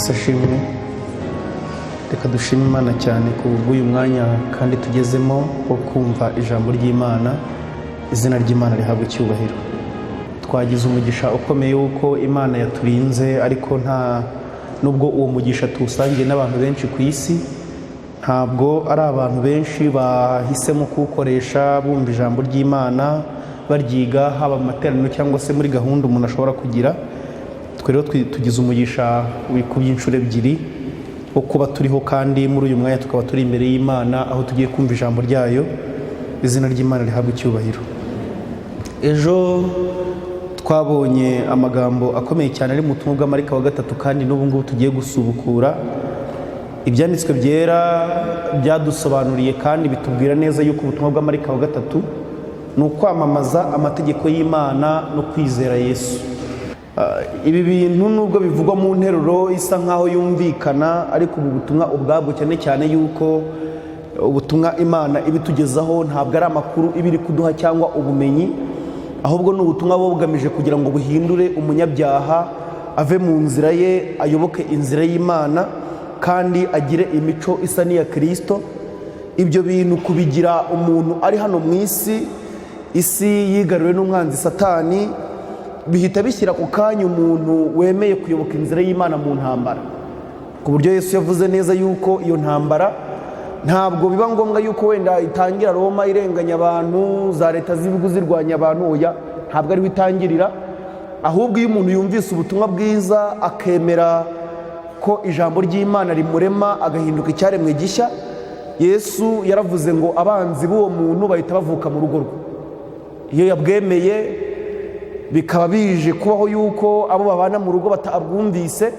Yesu ashimwe. Reka dushime Imana cyane ku bw'uyu mwanya kandi tugezemo wo kumva ijambo ry'Imana. Izina ry'Imana rihabwa icyubahiro. Twagize umugisha ukomeye uko Imana yaturinze, ariko nubwo uwo mugisha tuwusangiye n'abantu benshi ku isi, ntabwo ari abantu benshi bahisemo kuwukoresha bumva ijambo ry'Imana, baryiga haba mu materaniro cyangwa se muri gahunda umuntu ashobora kugira. Twe rero tugize umugisha wikubye inshuro ebyiri wo kuba turiho, kandi muri uyu mwanya tukaba turi imbere y'Imana aho tugiye kumva ijambo ryayo. Izina ry'Imana rihabwa icyubahiro. Ejo twabonye amagambo akomeye cyane ari mu butumwa bwa marayika wa gatatu, kandi n'ubu ngubu tugiye gusubukura ibyanditswe byera byadusobanuriye kandi bitubwira neza yuko ubutumwa bwa marayika wa gatatu ni ukwamamaza amategeko y'Imana no kwizera Yesu. Ibi bintu nubwo bivugwa mu nteruro isa nkaho yumvikana, ariko ubu butumwa ubwabwo cyane cyane yuko ubutumwa Imana ibitugezaho ntabwo ari amakuru ibiri kuduha cyangwa ubumenyi, ahubwo ni ubutumwa bugamije kugira ngo buhindure umunyabyaha ave mu nzira ye ayoboke inzira y'Imana kandi agire imico isa n'iya Kristo. Ibyo bintu kubigira umuntu ari hano mu isi yigaruriwe n'umwanzi Satani, bihita bishyira ku kanya umuntu wemeye kuyoboka inzira y'Imana mu ntambara, ku buryo Yesu yavuze neza yuko iyo ntambara ntabwo biba ngombwa yuko wenda itangira Roma irenganya abantu, za leta z'ibihugu zirwanya abantu. Oya, ntabwo ariho itangirira, ahubwo iyo umuntu yumvise ubutumwa bwiza akemera ko ijambo ry'Imana rimurema agahinduka icyaremwe gishya, Yesu yaravuze ngo abanzi b'uwo muntu bahita bavuka mu rugo rwe. Iyo yabwemeye bikaba bije kubaho yuko abo babana mu rugo batabwumvise,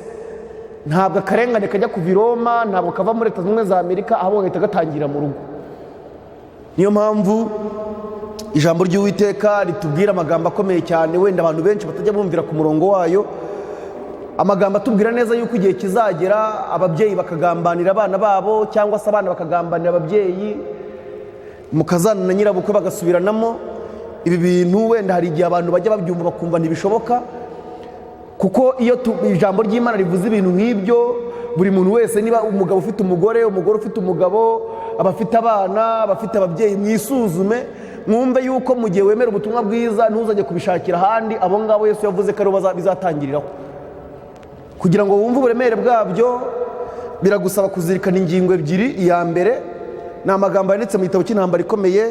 ntabwo akarengane kajya kuva i Roma, ntabwo kava muri Leta Zunze Ubumwe za Amerika, ahubwo gahita gatangira mu rugo. Niyo mpamvu ijambo ry'Uwiteka ritubwira amagambo akomeye cyane, wenda abantu benshi batajya bumvira ku murongo wayo. Amagambo atubwira neza yuko igihe kizagera ababyeyi bakagambanira abana babo, cyangwa se abana bakagambanira ababyeyi, mukazana na nyirabukwe bagasubiranamo. Ibi bintu wenda hari igihe abantu bajya babyumva bakumva ntibishoboka, kuko iyo ijambo ry'Imana rivuze ibintu nk'ibyo, buri muntu wese, niba umugabo ufite umugore, umugore ufite umugabo, abafite abana, abafite ababyeyi, mwisuzume mwumve yuko mu gihe wemera ubutumwa bwiza ntuzajye kubishakira ahandi. Abo ngabo Yesu yavuze ko aribo bizatangiriraho. Kugira ngo wumve uburemere bwabyo biragusaba kuzirikana ingingo ebyiri. Iya mbere ni amagambo yanditse mu gitabo cy'intambara ikomeye,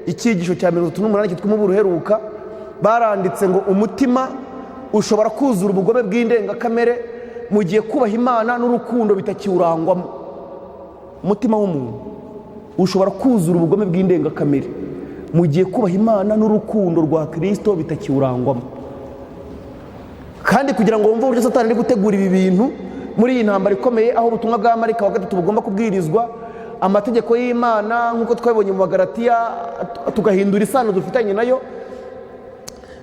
icyigisho cya 38 cyitwa umuburo uheruka. Baranditse ngo umutima ushobora kuzura ubugome bw'indengakamere mu gihe kubaha Imana n'urukundo bitakiwurangwamo. Umutima w'umuntu ushobora kuzura ubugome bw'indengakamere mu gihe kubaha Imana n'urukundo rwa Kristo bitakiwurangwamo. Kandi kugira ngo wumve uburyo Satani ari gutegura ibi bintu muri iyi ntambara ikomeye, aho ubutumwa bwa marayika wa gatatu bugomba kubwirizwa, amategeko y'Imana nk'uko twabibonye mu Bagalatiya, tugahindura isano dufitanye nayo.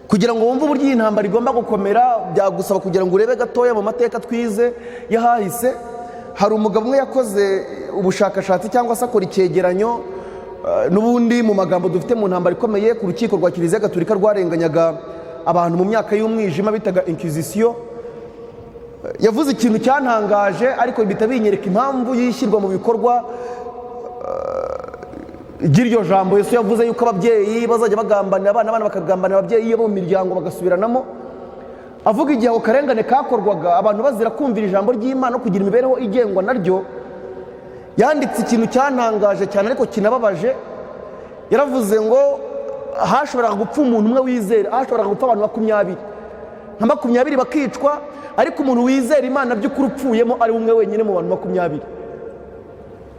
Kugira ngo wumve uburyo iyi ntambara igomba gukomera, byagusaba kugira ngo urebe gatoya mu mateka twize yahahise. Hari umugabo umwe yakoze ubushakashatsi cyangwa se akora icyegeranyo n'ubundi mu magambo dufite mu ntambara ikomeye ku rukiko rwa Kiliziya Gatolika rwarenganyaga abantu mu myaka y'umwijima bitaga Inquisition. Yavuze ikintu cyantangaje, ariko bihita binyereka impamvu yishyirwa mu bikorwa ry'iryo jambo Yesu yavuze yuko ababyeyi bazajya bagambanira abana, abana bakagambanira ababyeyi bo mu miryango bagasubiranamo. Avuga igihe ako karengane kakorwaga, abantu bazira kumvira ijambo ry'Imana no kugira imibereho igengwa naryo. Yanditse ikintu cyantangaje cyane ariko kinababaje. Yaravuze ngo hashoboraga gupfa umuntu umwe wizera, hashoboraga gupfa abantu 20, nka 20 bakicwa, ariko umuntu wizera Imana by'ukuri upfuyemo ari umwe wenyine mu bantu 20.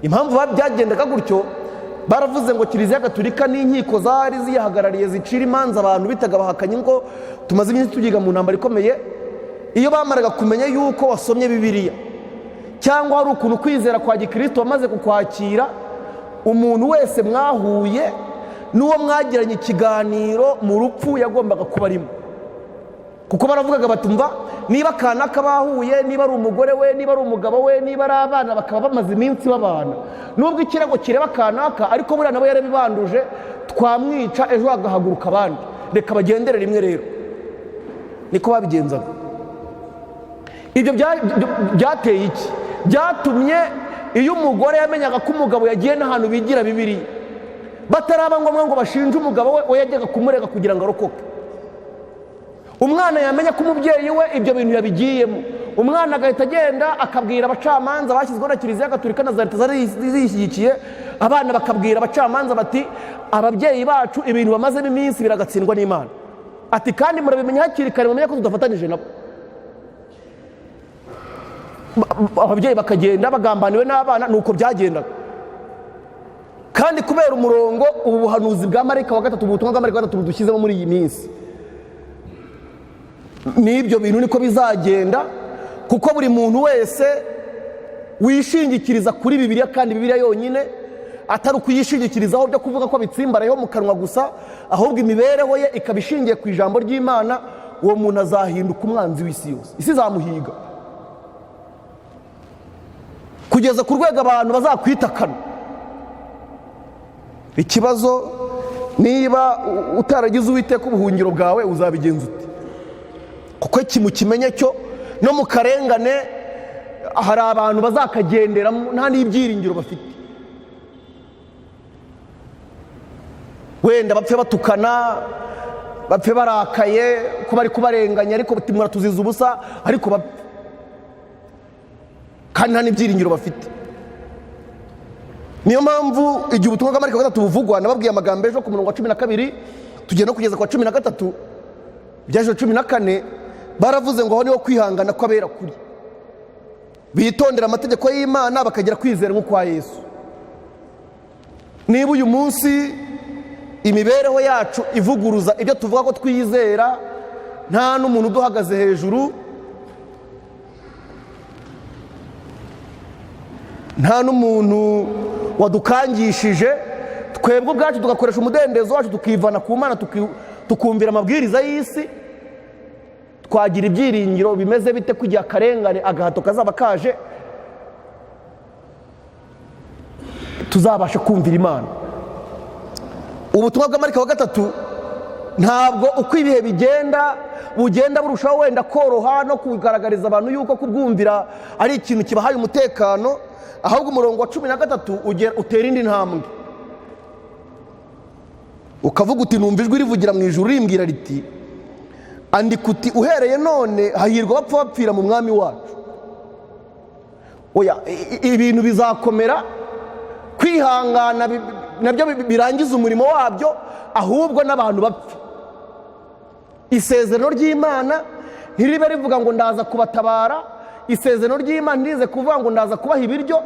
Impamvu byagendaga gutyo, baravuze ngo Kiliziya Gatolika n'inkiko zari ziyahagarariye zicira imanza abantu bitaga bahakanye, ngo tumaze iminsi tugiga mu ntambara ikomeye. Iyo bamaraga kumenya yuko wasomye Bibiliya cyangwa hari ukuntu kwizera kwa Gikristo wamaze kukwakira, umuntu wese mwahuye n'uwo mwagiranye ikiganiro mu rupfu yagombaga kuba arimo. Kuko baravugaga batumva niba kanaka bahuye, niba ari umugore we, niba ari umugabo we, niba ari abana, bakaba bamaze iminsi babana, nubwo ikirego kireba kanaka ariko buriya nabo yarabibanduje, twamwica ejo hagahaguruka abandi, reka bagendere rimwe. Rero niko babigenzaga. ibyo byateye iki? Byatumye iyo umugore yamenyaga ko umugabo yagiye n'ahantu bigira Bibiliya, bataraba ngombwa ngo bashinje umugabo we yajyaga kumurega kugira ngo arokoke. Umwana yamenya ko umubyeyi we ibyo bintu yabigiyemo, umwana agahita agenda akabwira abacamanza bashyizweho na Kiliziya Gatolika na za leta zari zishyigikiye, abana bakabwira abacamanza bati ababyeyi bacu ibintu bamazemo iminsi biragatsindwa n'Imana, ati kandi murabimenya hakiri kare mumenye ko tudafatanije nabo. Ababyeyi bakagenda bagambaniwe n'abana, nuko byagendaga. Kandi kubera umurongo ubu buhanuzi bwa marayika wa gatatu, ubutumwa bwa marayika wa gatatu budushyizemo muri iyi minsi, n'ibyo bintu niko bizagenda, kuko buri muntu wese wishingikiriza kuri Bibiliya, kandi Bibiliya yonyine, atari ukuyishingikirizaho byo kuvuga ko bitsimbarayeho mu kanwa gusa, ahubwo imibereho ye ikaba ishingiye ku ijambo ry'Imana, uwo muntu azahinduka umwanzi w'isi yose. Isi izamuhiga kugeza ku rwego abantu bazakwitakana. Ikibazo, niba utaragize Uwiteka ubuhungiro bwawe, uzabigenza ute? Kuko ikintu kimenye cyo no mu karengane hari abantu bazakagenderamo nta n'ibyiringiro bafite. Wenda bapfe batukana, bapfe barakaye ko bari kubarenganya, ariko batimura tuziza ubusa, ariko bapfe kandi nta n'ibyiringiro bafite. Niyo mpamvu igihe ubutumwa bwa marayika wa gatatu buvugwa, nababwiye amagambo ejo ku murongo wa 12 tugenda kugeza kwa 13 byaje 14, baravuze ngo aho niho kwihangana kw'abera kuri, bitondera amategeko y'Imana bakagira kwizera nk'ukwa Yesu. Niba uyu munsi imibereho yacu ivuguruza ibyo tuvuga ko twizera, nta n'umuntu uduhagaze hejuru, nta n'umuntu wadukangishije, twebwe ubwacu tugakoresha umudendezo wacu tukivana ku Mana, tukumvira amabwiriza y'isi, twagira ibyiringiro bimeze bite kugira akarengane agahato kazaba kaje tuzabasha kumvira Imana? Ubutumwa bwa marayika wa gatatu ntabwo uko ibihe bugenda burushaho wenda koroha no kugaragariza abantu yuko kubwumvira ari ikintu kibahaye umutekano, ahubwo umurongo wa 13 utera indi ntambwe, ukavuga uti numva ijwi rivugira mu ijuru rimbwira riti, andika uti uhereye none hahirwa abapfa bapfira mu mwami wacu. Oya, ibintu bizakomera, kwihangana nabyo birangiza umurimo wabyo, ahubwo n'abantu bapfa. Isezerano ry'Imana ntiribe rivuga ngo ndaza kubatabara, isezerano ry'Imana ntirize kuvuga ngo ndaza kubaha ibiryo,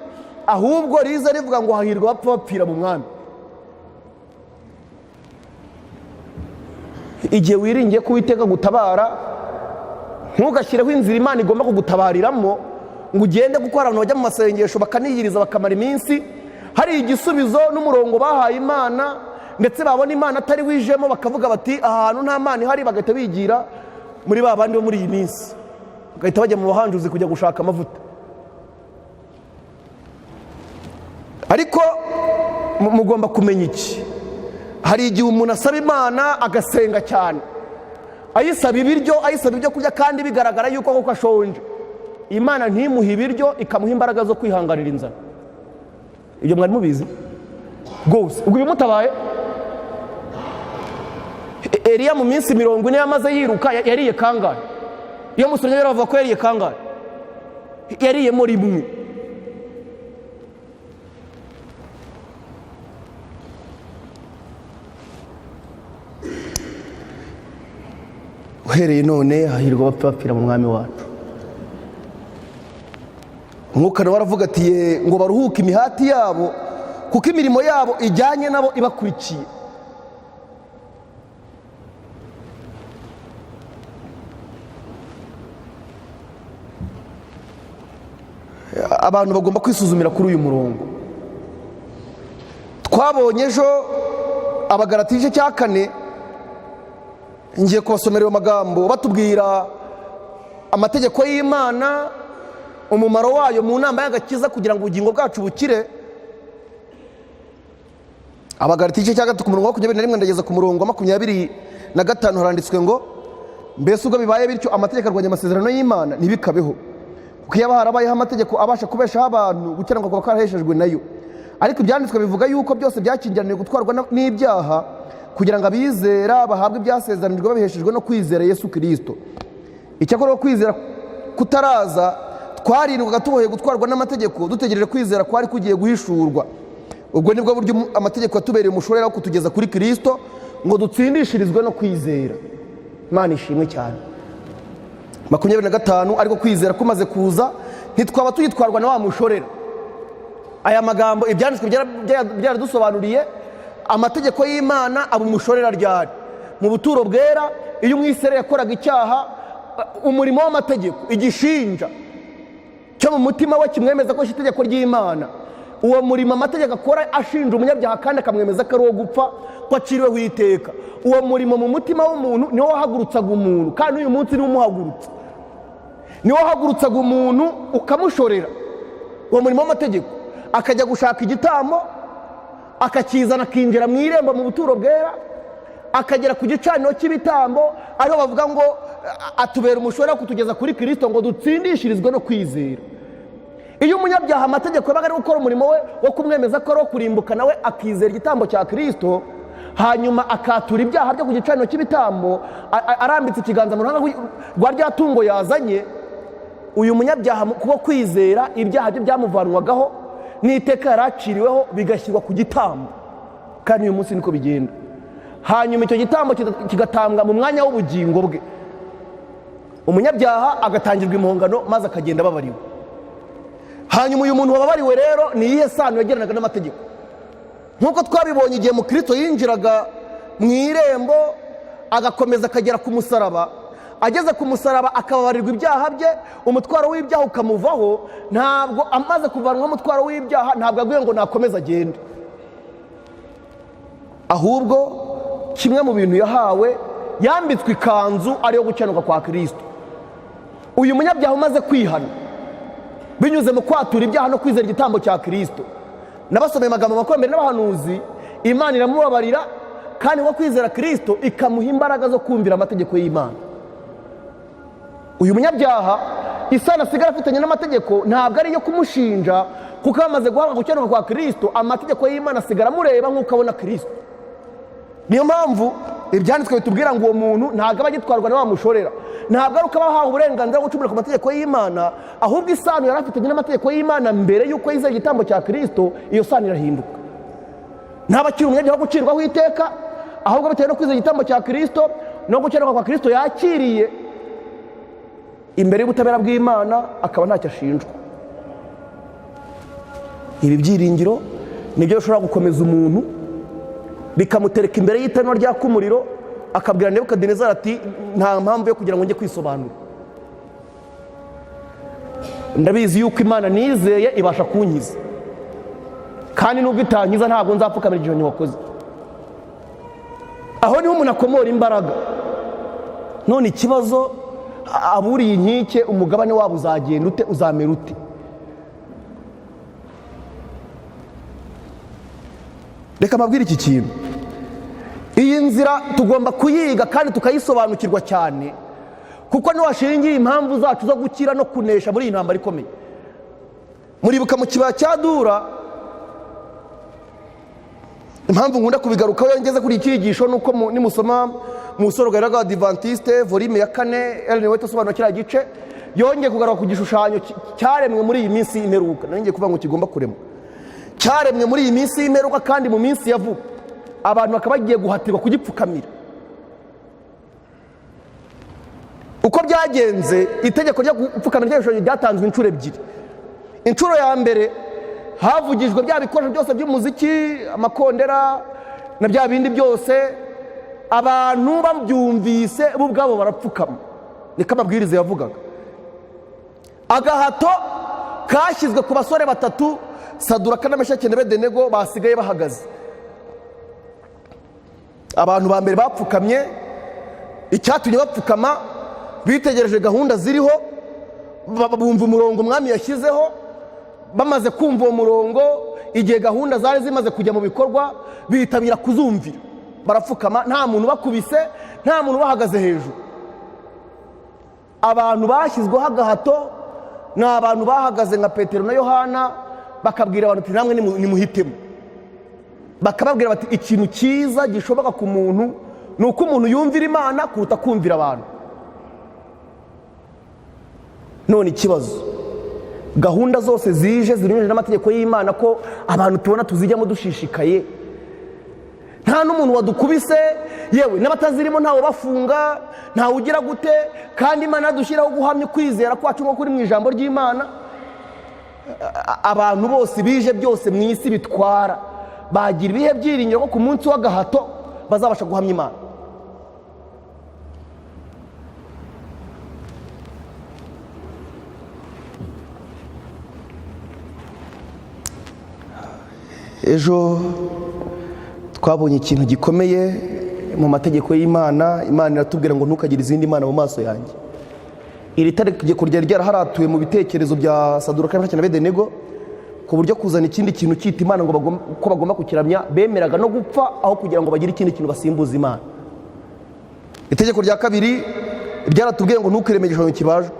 ahubwo rize rivuga ngo hahirwa abapfa bapfira mu mwami. Igihe wiringiye ko Uwiteka gutabara, ntugashyireho inzira Imana igomba kugutabariramo ngo ugende, kuko hari abantu bajya mu masengesho bakaniyiriza bakamara iminsi, hari igisubizo n'umurongo bahaye Imana, ndetse babona Imana atari wijemo bakavuga bati ahantu nta Mana ihari, bagahita bigira muri ba bandi bo muri iyi minsi, bagahita bajya mu bahanjuzi kujya gushaka amavuta. Ariko mugomba kumenya iki, hari igihe umuntu asaba Imana agasenga cyane, ayisaba ibyo kurya, kandi bigaragara yuko koko ashonje, Imana ntimuhe ibiryo, ikamuha imbaraga zo kwihanganira inzara. Ibyo mwari mubizi rwose? Ubwo bimutabaye, Eliya mu minsi 40 yamaze yiruka yariye kangahe? Iyo musonye baravuga ko yariye kangahe? Yariyemo rimwe. Uhereye none hahirwa abapfa bapfira mu mwami wacu. Umwuka nawe aravuga ati ngo baruhuke imihati yabo, kuko imirimo yabo ijyanye nabo ibakurikiye. Abantu bagomba kwisuzumira kuri uyu murongo. Twabonye ejo Abagalatiya 4, ngiye kubasomera ayo magambo batubwira amategeko y'Imana, umumaro wayo mu nama y'agakiza kugira ngo ubugingo bwacu bukire. Abagalatiya 4 ku murongo wa 21 ndageza ku murongo wa 25 haranditswe ngo, mbese ubwo bibaye bityo amategeko arwanya amasezerano y'Imana ntibikabeho. kuko iyo harabayeho amategeko abasha kubeshaho abantu, gukiranirwa kuba karaheshejwe nayo. Ariko ibyanditswe bivuga yuko byose byakingiraniye gutwarwa n'ibyaha kugira ngo abizera bahabwe ibyasezeranijwe babiheshejwe no kwizera Yesu Kristo. Icyakora kwizera kutaraza twarindwaga tuboheye gutwarwa n'amategeko, dutegereje kwizera kwari kugiye guhishurwa. Ubwo nibwo buryo amategeko yatubereye umushorera wo kutugeza kuri Kristo ngo dutsindishirizwe no kwizera. Imana ishimwe cyane. 25 ariko kwizera kumaze kuza ntitwaba tuyitwarwa na wa mushorera. Aya magambo ibyanditswe byaradusobanuriye amategeko y'Imana aba umushorera ryari. Mu buturo bwera iyo umwisere yakoraga icyaha, umurimo w'amategeko igishinja cyo mu mutima we kimwemeza ko itegeko ry'Imana, uwo murimo amategeko akora ashinja umunyabyaha kandi akamwemeza ko ari uwo gupfa, ko aciriweho iteka. Uwo murimo mu mutima w'umuntu niwo wahagurutsaga umuntu, kandi uyu munsi niwo umuhagurutsa. Niwo wahagurutsaga umuntu ukamushorera uwo murimo w'amategeko, akajya gushaka igitambo, akakizana akinjira mu irembo mu buturo bwera, akagera ku gicaniro cy'ibitambo, ariho bavuga ngo atubera umushorera kutugeza kuri Kristo ngo dutsindishirizwe no kwizera. Iyo umunyabyaha amategeko yabaga ari gukora umurimo we wo kumwemeza ko ari kurimbuka, nawe akizera igitambo cya Kristo, hanyuma akatura ibyaha byo ku gicaniro cy'ibitambo arambitse ikiganza mu ruhanga rwa rya tungo yazanye, uyu munyabyaha kuko kwizera ibyaha bye byamuvanwagaho n'iteka yaraciriweho bigashyirwa ku gitambo. Kandi uyu munsi niko bigenda. Hanyuma icyo gitambo kigatambwa mu mwanya w'ubugingo bwe, umunyabyaha agatangirwa impongano maze akagenda ababariwe. Hanyuma uyu muntu wababariwe rero ni iyihe sano yagiranaga n'amategeko? Nk'uko twabibonye igihe mu Kristo yinjiraga mu irembo agakomeza akagera ku musaraba, ageze ku musaraba akababarirwa ibyaha bye, umutwaro w'ibyaha ukamuvaho. Ntabwo amaze kuvanwaho umutwaro w'ibyaha ntabwo aguye ngo nakomeze agende, ahubwo kimwe mu bintu yahawe, yambitswe ikanzu ariyo gukenuka kwa Kristo. Uyu munyabyaha umaze kwihana binyuze mu kwatura ibyaha no kwizera igitambo cya Kristo, nabasomeye amagambo makomeye n'abahanuzi, Imana iramubabarira kandi ngo kwizera Kristo ikamuha imbaraga zo kumvira amategeko y'Imana. Uyu munyabyaha isano asigara afitanye n'amategeko ntabwo ari iyo kumushinja, kuko amaze guhabwa gukenuka kwa Kristo amategeko y'Imana asigara amureba nk'uko abona Kristo. Niyo mpamvu ibyanditswe bitubwira ngo uwo muntu ntabwo aba agitwarwa na wa mushorera, ntabwo ari uko aba ahawe uburenganzira bwo gucumura ku mategeko y'Imana, ahubwo isano yari afitanye n'amategeko y'Imana mbere y'uko yizeye igitambo cya Kristo, iyo sano irahinduka. Ntaba akiri umunyabyaha wo gucirwaho iteka, ahubwo bitewe no kwizera igitambo cya Kristo no gukenuka kwa Kristo yakiriye, imbere y'ubutabera bw'Imana akaba ntacyo ashinjwa. Ibi byiringiro nibyo bishobora gukomeza umuntu bikamutereka imbere y'itanura ryaka umuriro, akabwira Nebukadinezari ati nta mpamvu yo kugira ngo njye kwisobanura, ndabizi yuko Imana nizeye ibasha kunkiza, kandi nubwo itankiza ntabwo nzapfukamira igihano wakoze. Aho niho umuntu akomora imbaraga. None ikibazo, aburiye inkike umugabane wabo uzagenda ute, uzamera ute? Reka mbabwire iki kintu, iyi nzira tugomba kuyiga kandi tukayisobanukirwa cyane, kuko niho hashingiye impamvu zacu zo gukira no kunesha muri iyi ntambara ikomeye. Muribuka mu kibaya cya Dura, impamvu nkunda kubigarukaho iyo ngeze kuri iki cyigisho nuko nimusoma mu busoro bwa Adventiste volume ya 4 Ellen White asobanura kiriya gice, yongeye kugaruka ku gishushanyo cyaremwe muri iyi minsi y'imperuka. Nanjye kuvuga ngo kigomba kuremwa, cyaremwe muri iyi minsi y'imperuka kandi mu minsi ya vuba abantu bakaba bagiye guhatirwa kugipfukamira. Uko byagenze, itegeko ryo gupfukamira igishushanyo ryatanzwe inshuro ebyiri. Inshuro ya mbere havugijwe bya bikoresho byose by'umuziki, amakondera na bya bindi byose, abantu babyumvise bo ubwabo barapfukama, niko amabwiriza yavugaga. Agahato kashyizwe ku basore batatu, Saduraka na Meshaki na Abedenego, basigaye bahagaze. Abantu ba mbere bapfukamye, icyatumye bapfukama bitegereje gahunda ziriho, bumva umurongo umwami yashyizeho. Bamaze kumva uwo murongo, igihe gahunda zari zimaze kujya mu bikorwa, bitabira kuzumvira, barapfukama, nta muntu bakubise, nta muntu bahagaze hejuru. Abantu bashyizweho agahato ni abantu bahagaze nka Petero na Yohana bakabwira abantu ati namwe nimuhitemo, bakababwira bati ikintu cyiza gishoboka ku muntu ni uko umuntu yumvira Imana kuruta kumvira abantu. None ikibazo, gahunda zose zije zinyuranyije n'amategeko y'Imana ko abantu tubona tuzijyamo dushishikaye, nta n'umuntu wadukubise, yewe n'abatazirimo ntawe bafunga, ntawe ugira gute, kandi Imana yadushyiraho guhamya kwizera kwacu nko kuri mu ijambo ry'Imana. Abantu bose bije byose mu isi bitwara bagira ibihe byiringiro ko ku munsi w'agahato bazabasha guhamya Imana. Ejo twabonye ikintu gikomeye mu mategeko y'Imana. Imana iratubwira ngo ntukagire izindi mana mu maso yanjye. Iri tegeko ryari ryaraharatuye mu bitekerezo bya Saduraka na Abedenego ku buryo kuzana ikindi kintu cyita Imana ngo ko bagomba kukiramya bemeraga no gupfa aho kugira ngo bagire ikindi kintu basimbuza Imana. Itegeko rya kabiri ryaratubwiye ngo ntukireme igishushanyo kibajwe,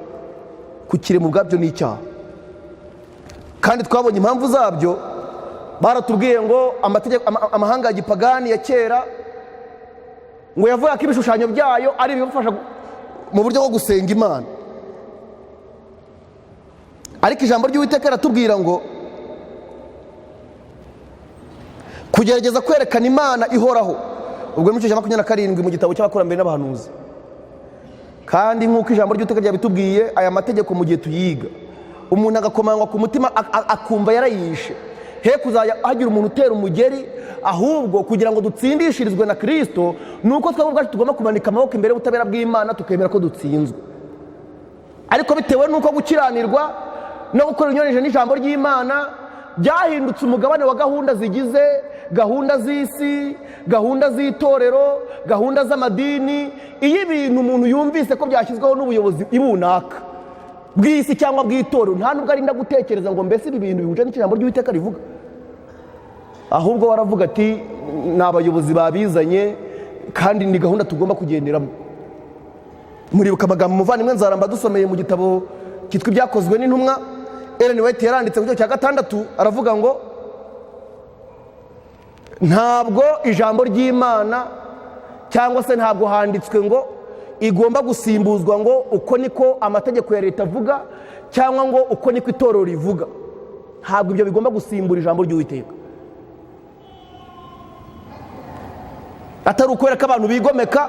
kukirema ubwabyo ni icyaha. Kandi twabonye impamvu zabyo. Baratubwiye ngo amahanga ya gipagani ya kera ngo yavuga ko ibishushanyo byayo ari ibibafasha mu buryo bwo gusenga Imana, ariko ijambo ry'Uwiteka riratubwira ngo kugerageza kwerekana Imana ihoraho, ubwo mu gice cya 27 mu gitabo cy'abakurambere n'abahanuzi. Kandi nk'uko ijambo ry'Uwiteka ryabitubwiye, aya mategeko mu gihe tuyiga umuntu agakomangwa ku mutima akumva yarayishe, he kuzajya hagira umuntu utera umugeri, ahubwo kugira ngo dutsindishirizwe na Kristo nuko twebwe ubwacu tugomba kumanika amaboko imbere y'ubutabera bw'Imana tukemera ko dutsinzwe. Ariko bitewe nuko gukiranirwa no gukora ibinyuranyije n'ijambo ry'Imana byahindutse umugabane wa gahunda zigize gahunda z'isi, gahunda z'itorero, gahunda z'amadini. Iyo ibintu umuntu yumvise ko byashyizweho n'ubuyobozi ibunaka bw'isi cyangwa bw'itorero, nta nubwo arinda gutekereza ngo mbese ibi bintu bihuje n'ijambo ry'Uwiteka rivuga, ahubwo waravuga ati ni abayobozi babizanye kandi ni gahunda tugomba kugenderamo. Muribuka amagambo umuvandimwe Nzaramba dusomeye mu gitabo cyitwa Ibyakozwe n'Intumwa, Ellen White yaranditse mu gice cya 6 aravuga ngo ntabwo ijambo ry'Imana cyangwa se ntabwo handitswe ngo igomba gusimbuzwa ngo uko niko amategeko ya leta avuga cyangwa ngo uko niko itorero rivuga. Ntabwo ibyo bigomba gusimbura ijambo ry'Uwiteka. Atari ukwereka abantu bigomeka,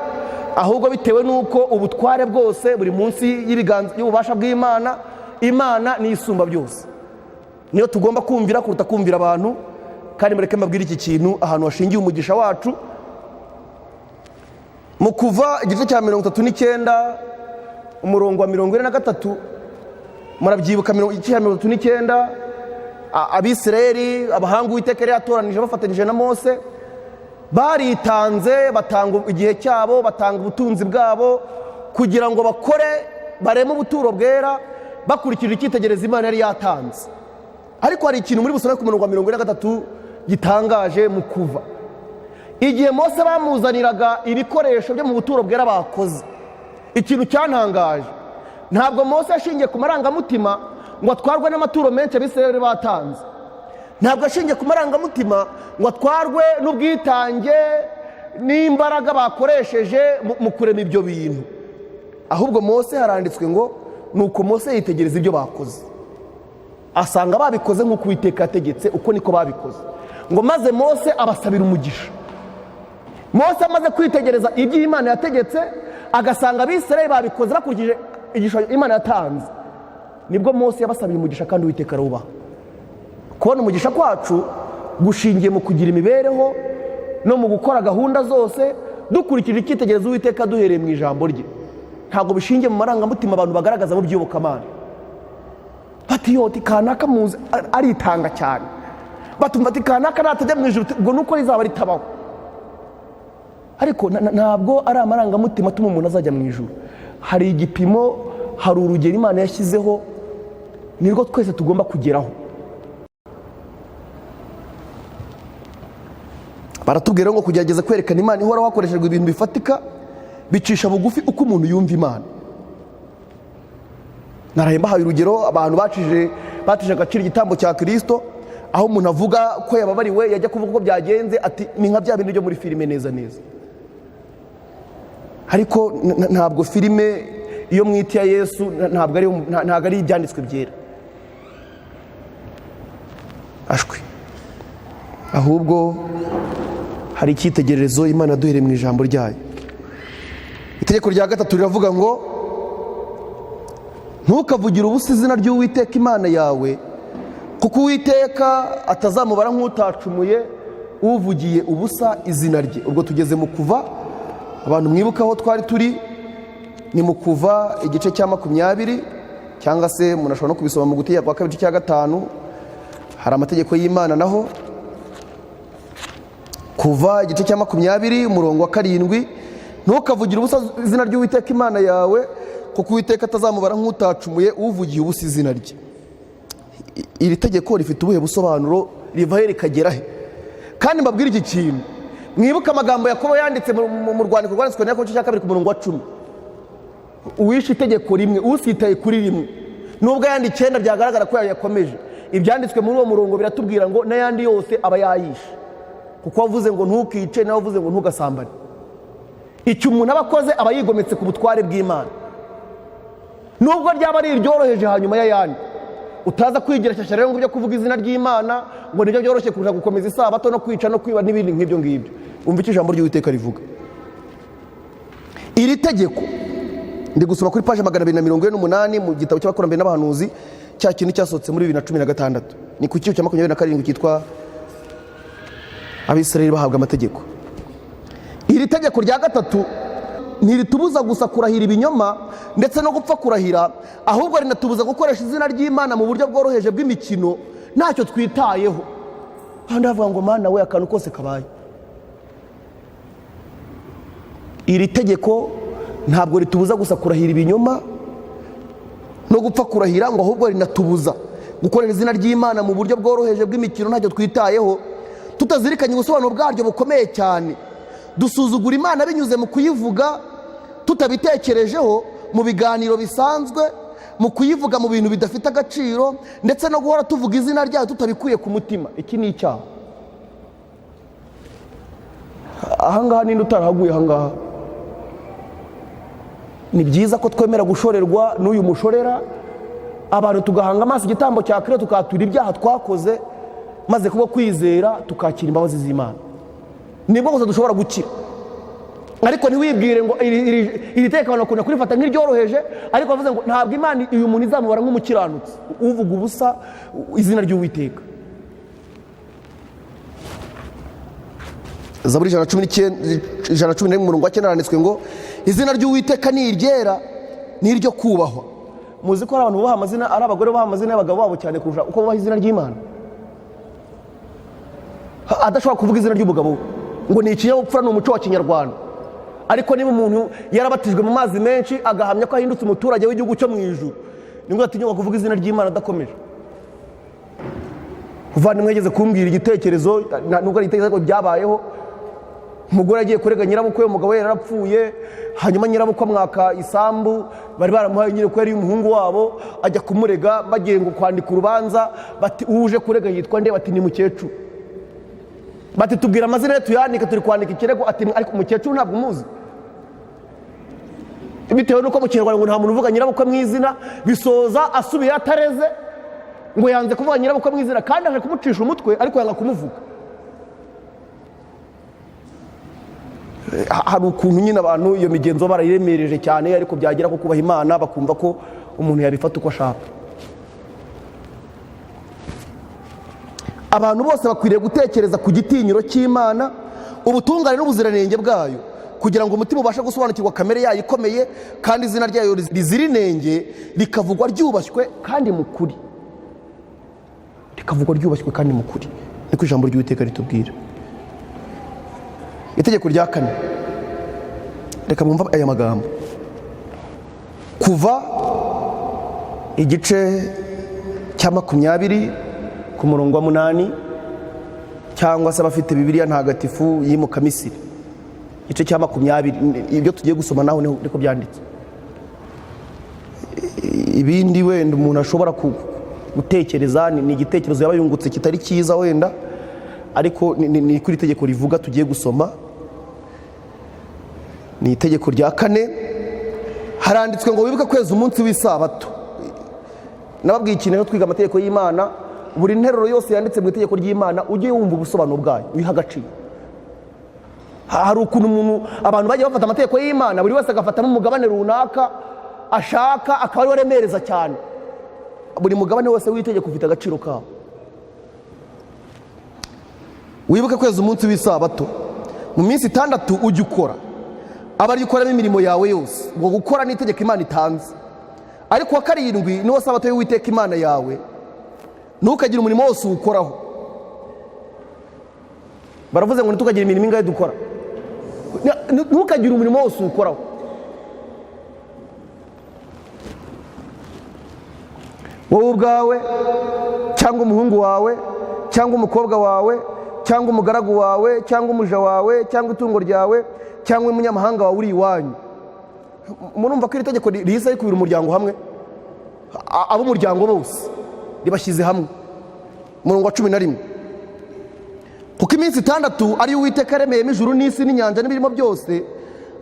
ahubwo bitewe nuko ubutware bwose buri munsi y'ibiganza y'ububasha bw'Imana. Imana ni isumba byose, niyo tugomba kumvira kuruta kumvira abantu. Kandi mureke mbabwire iki kintu ahantu hashingiye umugisha wacu. Mu Kuva igice cya 39 umurongo wa 43 murabyibuka, igice cya 39 Abisirayeli abahanga Uwiteka yari yatoranije bafatanyije na Mose baritanze, batanga igihe cyabo, batanga ubutunzi bwabo kugira ngo bakore bareme ubuturo bwera bakurikije icyitegererezo Imana yari yatanze. Ariko hari ikintu muri busome ku murongo wa 43 gitangaje mu Kuva. Igihe Mose bamuzaniraga ibikoresho byo mu buturo bwera bakoze, ikintu cyantangaje, ntabwo Mose yashingiye ku marangamutima ngo atwarwe n'amaturo menshi Abisirayeli batanze, ntabwo yashingiye ku marangamutima ngo atwarwe n'ubwitange n'imbaraga bakoresheje mu kurema ibyo bintu. Ahubwo Mose haranditswe ngo nuko Mose yitegereza ibyo bakoze, asanga babikoze nk'uko Uwiteka yategetse, uko niko babikoze. Ngo maze Mose abasabira umugisha. Mose amaze kwitegereza ibyo Imana yategetse agasanga Abisirayeli babikoze bakurikije igishushanyo Imana yatanze, nibwo Mose yabasabiye umugisha kandi Uwiteka arawubaha. Kubona umugisha kwacu gushingiye mu kugira imibereho no mu gukora gahunda zose dukurikije icyitegererezo Uwiteka duhereye mu ijambo rye. Ntabwo bishingiye mu marangamutima abantu bagaragaza mu by'iyobokamana. Bati yoti kanaka muzi aritanga cyane, batumva ati kanaka natajya mu ijuru ngo nuko rizaba ritabaho. Ariko ntabwo ari amarangamutima atuma umuntu azajya mu ijuru. Hari igipimo, hari urugero Imana yashyizeho, nirwo twese tugomba kugeraho. Baratubwira ngo kugerageza kwerekana Imana ihoraho hakoreshejwe ibintu bifatika bicisha bugufi uko umuntu yumva Imana. naraye mbahaye urugero abantu batije agaciro igitambo cya Kristo, aho umuntu avuga ko yababariwe yajya kuvuga ko byagenze ati ni nka bya bindi byo muri filime neza neza. Ariko ntabwo filime iyo mwiti ya Yesu ntabwo ari ibyanditswe byera, ashwi, ahubwo hari icyitegererezo Imana duhereye mu ijambo ryayo. Itegeko rya gatatu riravuga ngo ntukavugire ubusa izina ry'Uwiteka Imana yawe, kuko Uwiteka atazamubara nk'utacumuye uvugiye ubusa izina rye. Ubwo tugeze mu Kuva, abantu mwibuka aho twari turi, ni mu Kuva igice cya 20, cyangwa se umuntu ashobora no kubisoma mu Gutegeka kwa 2 cya 5, hari amategeko y'Imana naho. Kuva igice cya 20 umurongo wa 7, ntukavugire ubusa izina ry'Uwiteka Imana yawe, kuko Uwiteka atazamubara nk'utacumuye uvugiye ubusa izina rye. Iri tegeko rifite ubuhe busobanuro, riva he rikagera he? Kandi mbabwira iki kintu, mwibuka amagambo Yakobo yanditse mu rwandiko rwanditswe na Yakobo cya 2 ku murongo wa 10. Uwishe itegeko rimwe, usitaye kuri rimwe, nubwo ayandi 9 byagaragara ko yakomeje, ibyanditswe muri uwo murongo biratubwira ngo n'ayandi yose aba yayishe, kuko wavuze ngo ntukice, nawe wavuze ngo ntugasambane. Icyo umuntu aba akoze aba yigometse ku butware bw'Imana, nubwo ryaba ari iryoroheje hanyuma y'ayandi. Utaza kwigira cyashya rero ngo byo kuvuga izina ry'Imana ngo nibyo byoroshye kurusha gukomeza isabato no kwica no kwiba n'ibindi nk'ibyo ngibyo. Umva icyo ijambo ry'Uwiteka rivuga. Iri tegeko ndi gusoma kuri page 248 mu gitabo cy'abakurambere n'abahanuzi, cya kintu cyasohotse muri 2016, ni ku cyiciro cya 27 cyitwa Abisirayeli bahabwa amategeko. Iri tegeko rya gatatu ntiritubuza gusa kurahira ibinyoma ndetse no gupfa kurahira, ahubwo rinatubuza gukoresha izina ry'Imana mu buryo bworoheje bw'imikino ntacyo twitayeho. Handi havuga ngo Mana we akantu kose kabaye. Iri tegeko ntabwo ritubuza gusa kurahira ibinyoma no gupfa kurahira, ngo ahubwo rinatubuza gukorera izina ry'Imana mu buryo bworoheje bw'imikino ntacyo twitayeho, tutazirikanye ubusobanuro bwaryo bukomeye cyane. Dusuzugura Imana binyuze mu kuyivuga tutabitekerejeho, mu biganiro bisanzwe, mu kuyivuga mu bintu bidafite agaciro, ndetse no guhora tuvuga izina ryayo tutabikuye ku mutima. Iki ni icyaha. Ahangaha ninde utarahaguye ahangaha? Ni byiza ko twemera gushorerwa n'uyu mushorera, abantu tugahanga amaso igitambo cya Kristo, tukatura ibyaha twakoze, maze kubwo kwizera tukakira imbabazi z'Imana. Nibwo gusa dushobora gukira. Ariko ntiwibwire ngo iri teka abantu bakunda kurifata nk'iryoroheje, ariko bavuze ngo ntabwo Imana uyu muntu izamubara nk'umukiranutsi uvuga ubusa izina ry'Uwiteka. Zaburi 119 umurongo wa 9 handitswe ngo izina ry'Uwiteka ni iryera, ni iryo kubahwa. Muzi ko abantu bubaha amazina, ari abagore bubaha amazina y'abagabo babo cyane kurusha uko bubaha izina ry'Imana. Adashobora kuvuga izina ry'umugabo ngo ni ikinyabupfura, ni umuco wa Kinyarwanda. Ariko niba umuntu yarabatijwe mu mazi menshi agahamya ko ahindutse umuturage w'igihugu cyo mu ijuru, nibwo atinyuka kuvuga izina ry'Imana adakomeje. Kuvana mwegeze kumbwira igitekerezo, nubwo ari igitekerezo byabayeho, umugore agiye kurega nyirabukwe, umugabo yarapfuye, hanyuma nyirabukwe amwaka isambu, bari baramuhaye nyine ko yari umuhungu wabo, ajya kumurega, bagiye ngo kwandika urubanza, bati uje kurega yitwa nde? Bati ni mukecuru. Bati tubwira amazina ye tuyandika, turi kwandika ikirego. Ati ariko umukecuru ntabwo umuzi. Bitewe nuko mu Kinyarwanda ngo nta muntu uvuga nyirabukwe mu izina, bisoza asubiye atareze ngo yanze kuvuga nyirabukwe mu izina, kandi aje kumucisha umutwe ariko yanga kumuvuga. Hari ukuntu nyine abantu iyo migenzo barayiremereje cyane, ariko byagera ko kubaha Imana bakumva ko umuntu yabifata uko ashaka. Abantu bose bakwiriye gutekereza ku gitinyiro cy'Imana, ubutungane n'ubuziranenge bwayo, kugira ngo umutima ubashe gusobanukirwa kamere yayo ikomeye, kandi izina ryayo rizira inenge, rikavugwa ryubashywe kandi mu kuri. Rikavugwa ryubashywe kandi mu kuri, niko ijambo ry'Uwiteka ritubwira. Itegeko rya 4, reka mwumva aya magambo. Kuva igice cya 20 ku murongo wa 8, cyangwa se abafite Bibiliya ntagatifu yimuka Misiri, igice cya 20, ibyo tugiye gusoma naho niko byanditse. ibindi wenda umuntu ashobora gutekereza, ni igitekerezo yaba yungutse kitari cyiza wenda, ariko ni kuri itegeko rivuga tugiye gusoma. Ni itegeko rya 4, haranditswe ngo wibuke kweza umunsi w'isabato. Nababwiye ikintu rero twiga amategeko y'Imana, buri nteruro yose yanditse mu itegeko ry'Imana ujye wumva ubusobanuro bwayo, wiha agaciro. Hari ukuntu abantu bajya bafata amategeko y'Imana, buri wese agafatamo umugabane runaka ashaka, akaba ariwo aremereza cyane. Buri mugabane wose w'itegeko ufite agaciro kawo. Wibuke kweza umunsi w'isabato, mu minsi 6 ujye ukora, aba ari ukoramo imirimo yawe yose. Ngo gukora ni itegeko Imana itanze, ariko wa 7 niwo sabato y'Uwiteka Imana yawe, ntukagire umurimo wose uwukoraho. Baravuze ngo ntukagire imirimo ingahe dukora, ntukagire umurimo wose uwukoraho. Wowe ubwawe cyangwa umuhungu wawe cyangwa umukobwa wawe cyangwa umugaragu wawe cyangwa umuja wawe cyangwa itungo ryawe cyangwa umunyamahanga wawe uri iwanyu. Murumva ko iri tegeko riza rikubira umuryango hamwe, abo umuryango bose ribashyize hamwe. Murongo wa 11, kuko iminsi 6 ari Uwiteka yaremeyemo ijuru n'isi n'inyanja n'ibirimo byose,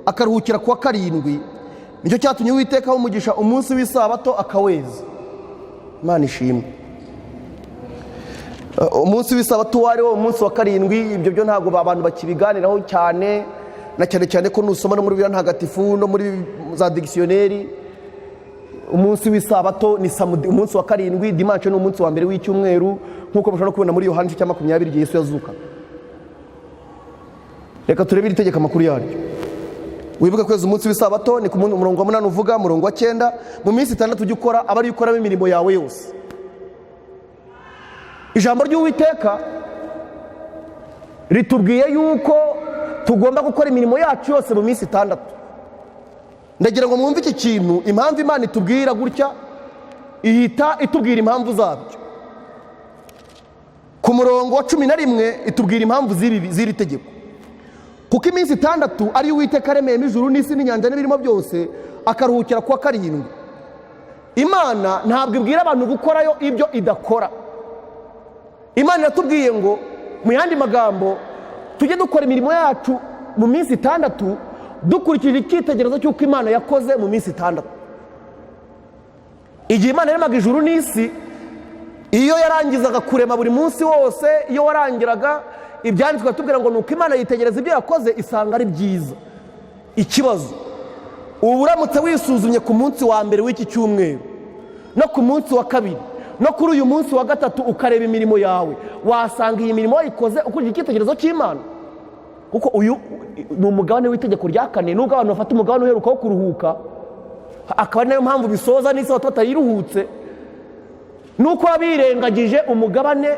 akaruhukira kuwa 7. Nicyo cyatumye Uwiteka umugisha umunsi w'isabato akaweza. Imana ishimwe. Umunsi w'isabato wari wo umunsi wa 7. Ibyo byo ntabwo abantu bakibiganiraho cyane, na cyane ko nusoma no muri Bibiliya ntagatifu no muri za dictionnaire, umunsi w'isabato ni umunsi wa 7, dimanche ni umunsi wa mbere w'icyumweru, nkuko mushobora kubona muri Yohana 20 igihe Yesu yazuka. Reka turebe iri tegeko amakuru yaryo. Wibuke kweza umunsi w'isabato, ni ku murongo wa 8 uvuga, murongo wa 9, mu minsi 6 ujye ukora, aba ari ukoramo imirimo yawe yose. Ijambo ry'Uwiteka ritubwiye yuko tugomba gukora imirimo yacu yose mu minsi 6. Ndagira ngo mwumve iki kintu, impamvu Imana itubwira gutya, ihita itubwira impamvu zabyo. Ku murongo wa 11 itubwira impamvu z'iri tegeko. Kuko iminsi 6 ari Uwiteka yaremeyemo ijuru n'isi n'inyanja n'ibirimo byose, akaruhukira kuwa 7. Imana ntabwo ibwira abantu gukorayo ibyo idakora. Imana yatubwiye ngo mu yandi magambo tujye dukora imirimo yacu mu minsi 6 dukurikije icyitegererezo cy'uko Imana yakoze mu minsi 6. Igihe Imana yaremaga ijuru n'isi, iyo yarangizaga kurema buri munsi wose, iyo warangiraga, ibyanditswe tubwira ngo nuko Imana yitegereza ibyo yakoze isanga ari byiza. Ikibazo, ubu uramutse wisuzumye ku munsi wa mbere w'iki cyumweru no ku munsi wa 2 no kuri uyu munsi wa 3 ukareba imirimo yawe, wasanga iyi mirimo wayikoze ukurikije icyitegererezo cy'Imana. Kuko uyu ni umugabane w'itegeko rya 4, nubwo abantu bafata umugabane uheruka wo kuruhuka, akaba ari nayo mpamvu bisoza n'isabato batayiruhutse, nuko abirengagije umugabane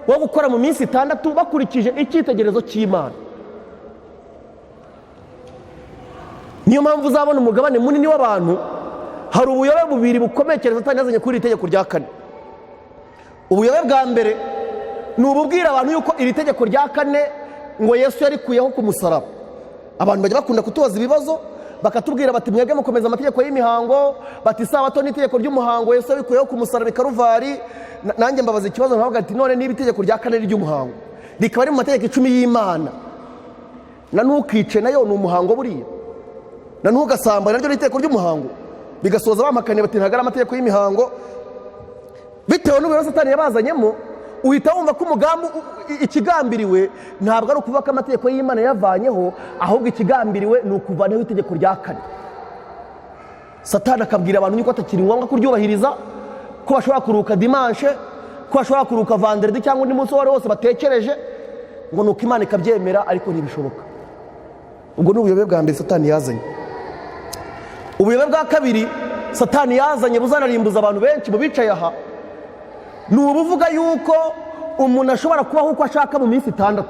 wo gukora mu minsi 6 bakurikije icyitegererezo cy'Imana. Niyo mpamvu uzabona umugabane munini w'abantu, hari ubuyobe bubiri bukomeye cyane Satani yazanye kuri iri tegeko rya 4. Ubuyobe bwa mbere ni ububwira abantu yuko iri tegeko rya 4 ngo Yesu yarikuyeho ku musaraba. Abantu bajya bakunda kutubaza ibibazo, bakatubwira bati mwebwe mukomeza amategeko y'imihango, bati isabato ni itegeko ry'umuhango, Yesu yarikuyeho ku musaraba i Karuvari. Nanjye mbabaza ikibazo nkavuga ati none niba itegeko rya 4 ry'umuhango rikaba ari mu mategeko 10 y'Imana, na ntukice nayo ni umuhango buriya, na ntugasambane naryo ni itegeko ry'umuhango, bigasoza bampakaniye bati ntabwo ari amategeko y'imihango. Bitewe n'ubuyobe Satani yabazanyemo, uhita wumva ko umugambi ikigambiriwe ntabwo ari ukubaka amategeko y'Imana yavanyeho, ahubwo ikigambiriwe ni ukuvanaho itegeko rya 4. Satani akabwira abantu yuko atakiri ngombwa kuryubahiriza, ko bashobora kuruka dimanche, ko bashobora kuruka vendredi cyangwa undi munsi wari wose batekereje, ngo nuko Imana ikabyemera, ariko ntibishoboka. Ubwo ni ubuyobe bwa mbere Satani yazanye. Ubuyobe bwa 2 Satani yazanye buzanarimbuza abantu benshi mu bicaye aha, ni ubuvuga yuko umuntu ashobora kubaho uko ashaka mu minsi 6,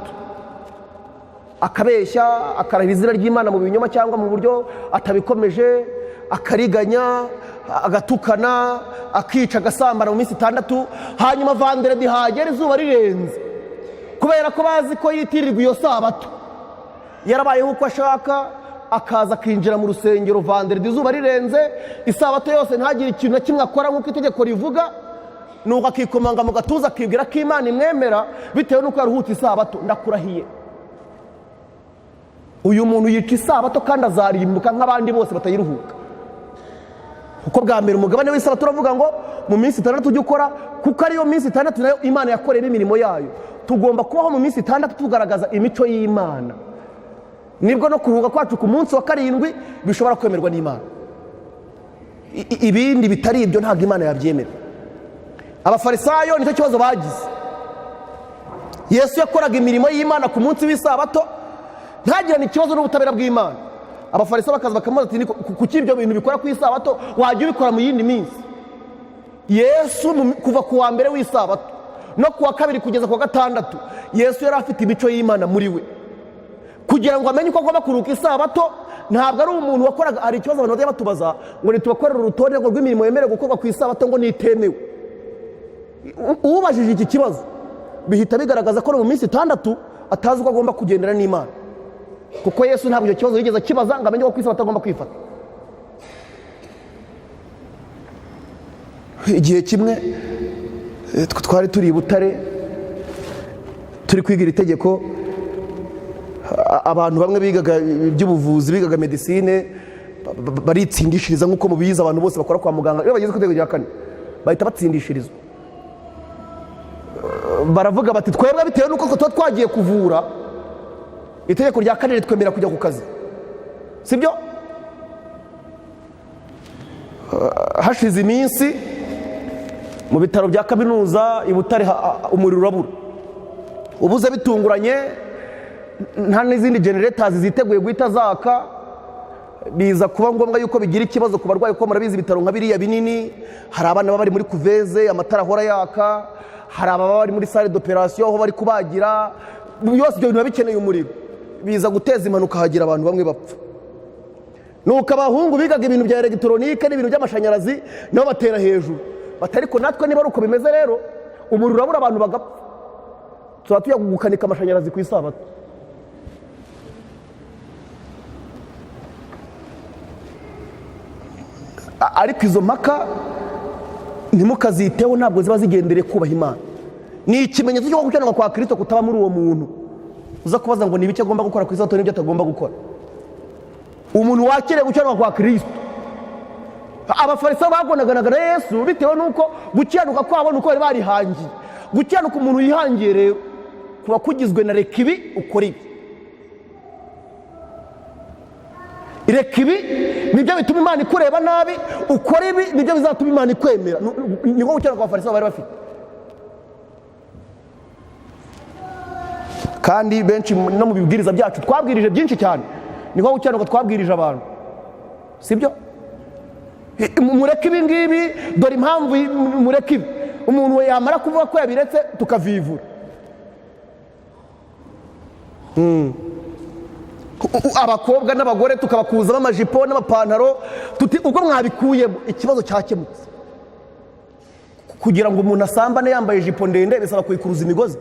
akabeshya, akarahira izina ry'Imana mu binyoma cyangwa mu buryo atabikomeje, akariganya, agatukana, akica, agasambana mu minsi 6, hanyuma vendredi hagera izuba rirenze, kubera ko bazi ko yitirirwa iyo sabato, yarabayeho uko ashaka, akaza akinjira mu rusengero vanderedi izuba rirenze, isabato yose ntagire ikintu na kimwe akora nk'uko itegeko rivuga, nuko akikomanga mu gatuza akibwira ko Imana imwemera bitewe n'uko yaruhutse isabato. Ndakurahiye uyu muntu yica isabato kandi azarimbuka nk'abandi bose batayiruhuka. Kuko bwa mbere umugabane w'isabato uravuga ngo mu minsi 6 ujye ukora, kuko ariyo minsi 6 nayo Imana yakoreye imirimo yayo. Tugomba kubaho mu minsi 6 tugaragaza imico y'Imana, nibwo no kuruhuka kwacu ku munsi wa 7 bishobora kwemerwa n'Imana. Ibindi bitari ibyo ntabwo Imana yabyemera. Abafarisayo nicyo kibazo bagize. Yesu yakoraga imirimo y'Imana ku munsi w'isabato, ntagirane ikibazo n'ubutabera bw'Imana. Abafarisayo bakaza bakamubaza ati kuki ibyo bintu bikora ku isabato wajya ubikora mu yindi minsi? Yesu kuva ku wa mbere w'isabato no ku wa 2 kugeza ku wa 6 Yesu yari afite imico y'Imana muri we, kugira ngo amenye uko agomba kuruhuka isabato. Ntabwo ari umuntu wakoraga. Hari ikibazo abantu bajya batubaza ngo nitubakorera urutonde rw'imirimo yemerewe gukorwa ku isabato ngo nitemewe. Ubajije iki kibazo bihita bigaragaza ko mu minsi 6 atazi uko agomba kugendera n'Imana, kuko Yesu ntabwo icyo kibazo yigeze kibaza ngo amenye uko isabato agomba kwifata. Igihe kimwe twari turi i Butare turi kwigira itegeko, abantu bamwe bigaga iby'ubuvuzi, bigaga medicine, baritsindishiriza nk'uko mubizi abantu bose bakora kwa muganga. Iyo bageze ku itegeko rya 4 bahita batsindishirizwa, baravuga bati twebwe bitewe n'uko tuba twagiye kuvura, itegeko rya 4 ritwemerera kujya ku kazi, sibyo? Hashize iminsi mu bitaro bya kaminuza i Butare umuriro urabura, ubuze bitunguranye, nta n'izindi generators ziteguye guhita zaka. Biza kuba ngombwa yuko bigira ikibazo ku barwayi, kuko murabizi ibitaro nka biriya binini, hari abana baba bari muri kuveze amatara ahora yaka, hari ababa bari muri salle d'operation aho bari kubagira, byose ibyo bintu biba bikeneye umuriro. Biza guteza impanuka, hagira abantu bamwe bapfa. Nuko abahungu bigaga ibintu bya elegitoronike n'ibintu by'amashanyarazi nabo batera hejuru, batariko natwe niba ari uko bimeze rero umuriro urabura abantu bagapfa, tuba tuya gukanika amashanyarazi ku isabato. Ariko izo mpaka ntimukaziteho, ntabwo ziba zigendereye kubaha Imana. Ni ikimenyetso cyo gukiranirwa kwa Kristo kutaba muri uwo muntu uza kubaza ngo ni ibiki agomba gukora ku isabato n'ibyo atagomba gukora. Umuntu wakiriye gukiranirwa kwa Kristo. Abafarisayo bagonaganaga na Yesu bitewe n'uko gukiranuka kwabo nuko bari barihangiye. Gukiranuka umuntu yihangiye rero kuba kugizwe na reka ibi ukora ibi. Reka ibi nibyo bituma Imana ikureba nabi, ukora ibi nibyo bizatuma Imana ikwemera. Niko gukiranuka abafarisayo bari bafite. Kandi benshi no mu bibwiriza byacu twabwirije byinshi cyane, niko gukiranuka twabwirije abantu, sibyo? Mureke ibi ngibi, dore impamvu mureke ibi. Umuntu yamara kuvuga ko yabiretse tukavivura. Abakobwa n'abagore tukabakuzamo amajipo n'amapantaro, tuti ubwo mwabikuyemo ikibazo cyakemutse. Kugira ngo umuntu asambane yambaye ijipo ndende bisaba kuyikuruza imigozi.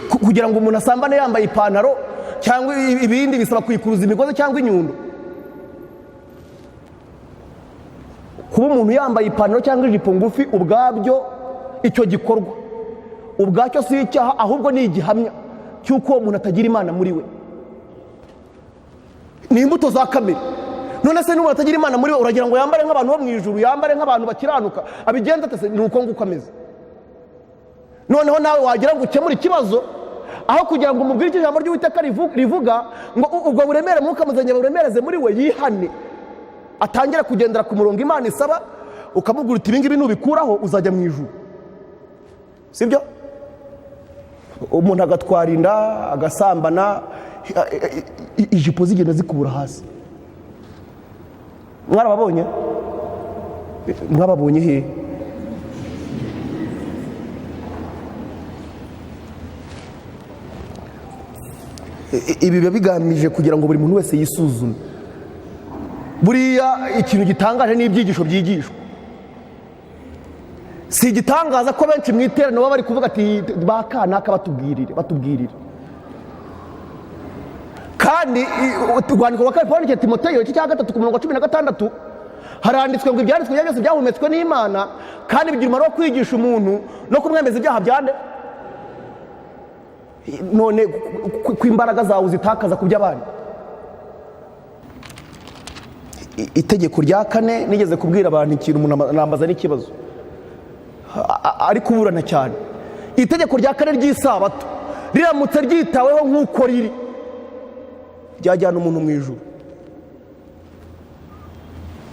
Kugira ngo umuntu asambane yambaye ipantaro cyangwa ibindi bisaba kuyikuruza imigozi cyangwa inyundo. Kuba umuntu yambaye ipantaro cyangwa ijipo ngufi ubwabyo icyo gikorwa ubwacyo si icyaha, ahubwo ni igihamya cy'uko uwo muntu atagira Imana muri we. Ni imbuto za kamere. None se n'umuntu atagira Imana muri we uragira ngo yambare nk'abantu bo mu ijuru, yambare nk'abantu bakiranuka, abigenza ate? Ni uko nguko ameze. Noneho nawe wagira ngo ukemure ikibazo, aho kugira ngo umubwire icyo ijambo ry'Uwiteka rivuga ngo ubwo buremere mukamuzanye buremereze muri we, yihane atangira kugendera ku murongo Imana isaba, ukamubwira uti ibingibi nubikuraho uzajya mu ijuru, sibyo? Umuntu agatwara inda, agasambana, ijipo zigenda zikubura hasi. Mwarababonye? Mwababonye he? Ibi biba bigamije kugira ngo buri muntu wese yisuzume. Buriya ikintu gitangaje n'ibyigisho byigishwa. Si igitangaza ko benshi mu iteraniro baba bari kuvuga ati bakanaka batubwirire. kandi urwandiko rwa kabiri Pawulo Timoteyo igice cya 3 ku murongo wa 16 haranditswe ngo ibyanditswe byose byahumetswe n'Imana kandi bigira umumaro wo kwigisha umuntu no kumwemeza ibyaha byande. None ku imbaraga zawe zitakaza ku by'abandi. Itegeko rya 4 nigeze kubwira abantu ikintu umuntu nambaza n'ikibazo ari kuburana cyane. Itegeko rya 4 ry'isabato riramutse ryitaweho nk'uko riri ryajyana umuntu mu ijuru,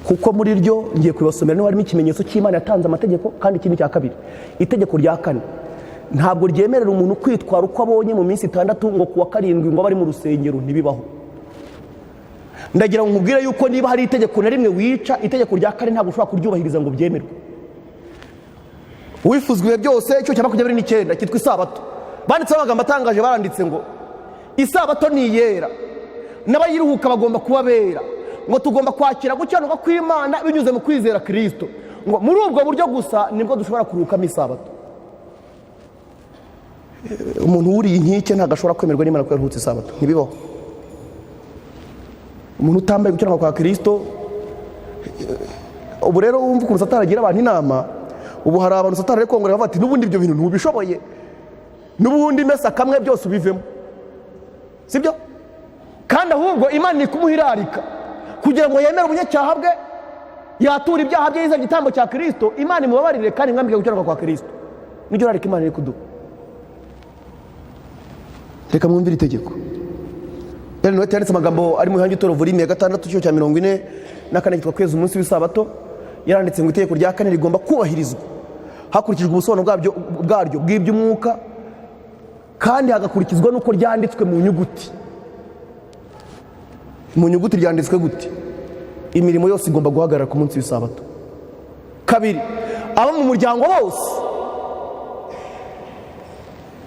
kuko muri ryo ngiye kubasomera niho harimo ikimenyetso cy'Imana yatanze amategeko. Kandi ikindi cya kabiri, itegeko rya 4 ntabwo ryemerera umuntu kwitwara uko abonye mu minsi 6 ngo kuwa 7 ngo bari mu rusengero, ntibibaho. Ndagira ngo nkubwire yuko niba hari itegeko na rimwe wica, itegeko rya 4 ntabwo ushobora kuryubahiriza ngo byemerwe. Wifuzwe byose icyo cya 29 cyitwa isabato, banditse amagambo atangaje, baranditse ngo isabato ni yera, n'abayiruhuka bagomba kuba bera, ngo tugomba kwakira gucyanuka kw'Imana binyuze mu kwizera Kristo, ngo muri ubwo buryo gusa nibwo dushobora kuruhukamo isabato. Umuntu wuriye inkike ntabwo ashobora kwemerwa n'Imana ko yaruhutse isabato, ntibibaho. Umuntu utambaye gucyanuka kwa Kristo. Ubu rero wumva ukuntu Satani agira abantu inama. Ubu hari abantu Satani ari kongorera bati n'ubundi ibyo bintu ntubishoboye, n'ubundi mesa kamwe byose ubivemo, sibyo? Kandi ahubwo Imana ni kumuhirarika kugira ngo yemere umunyacyaha bwe, yatura ibyaha bye yiza igitambo cya Kristo, Imana imubabarire kandi ingambike gucyanuka kwa Kristo. Nibyo rarika Imana iri kuduha. Reka mwumvire itegeko. Ellen White yanditse amagambo ari mu Yohana itoro volume ya 6 cyo cya 44 cyitwa kweza umunsi w'isabato. Yaranditse ngo itegeko rya 4 rigomba kubahirizwa hakurikijwe ubusobanuro bwaryo bw'iby'umwuka, kandi hagakurikizwa nuko ryanditswe mu nyuguti. Mu nyuguti ryanditswe gute? Imirimo yose igomba guhagarara ku munsi w'isabato. Kabiri, abo mu muryango bose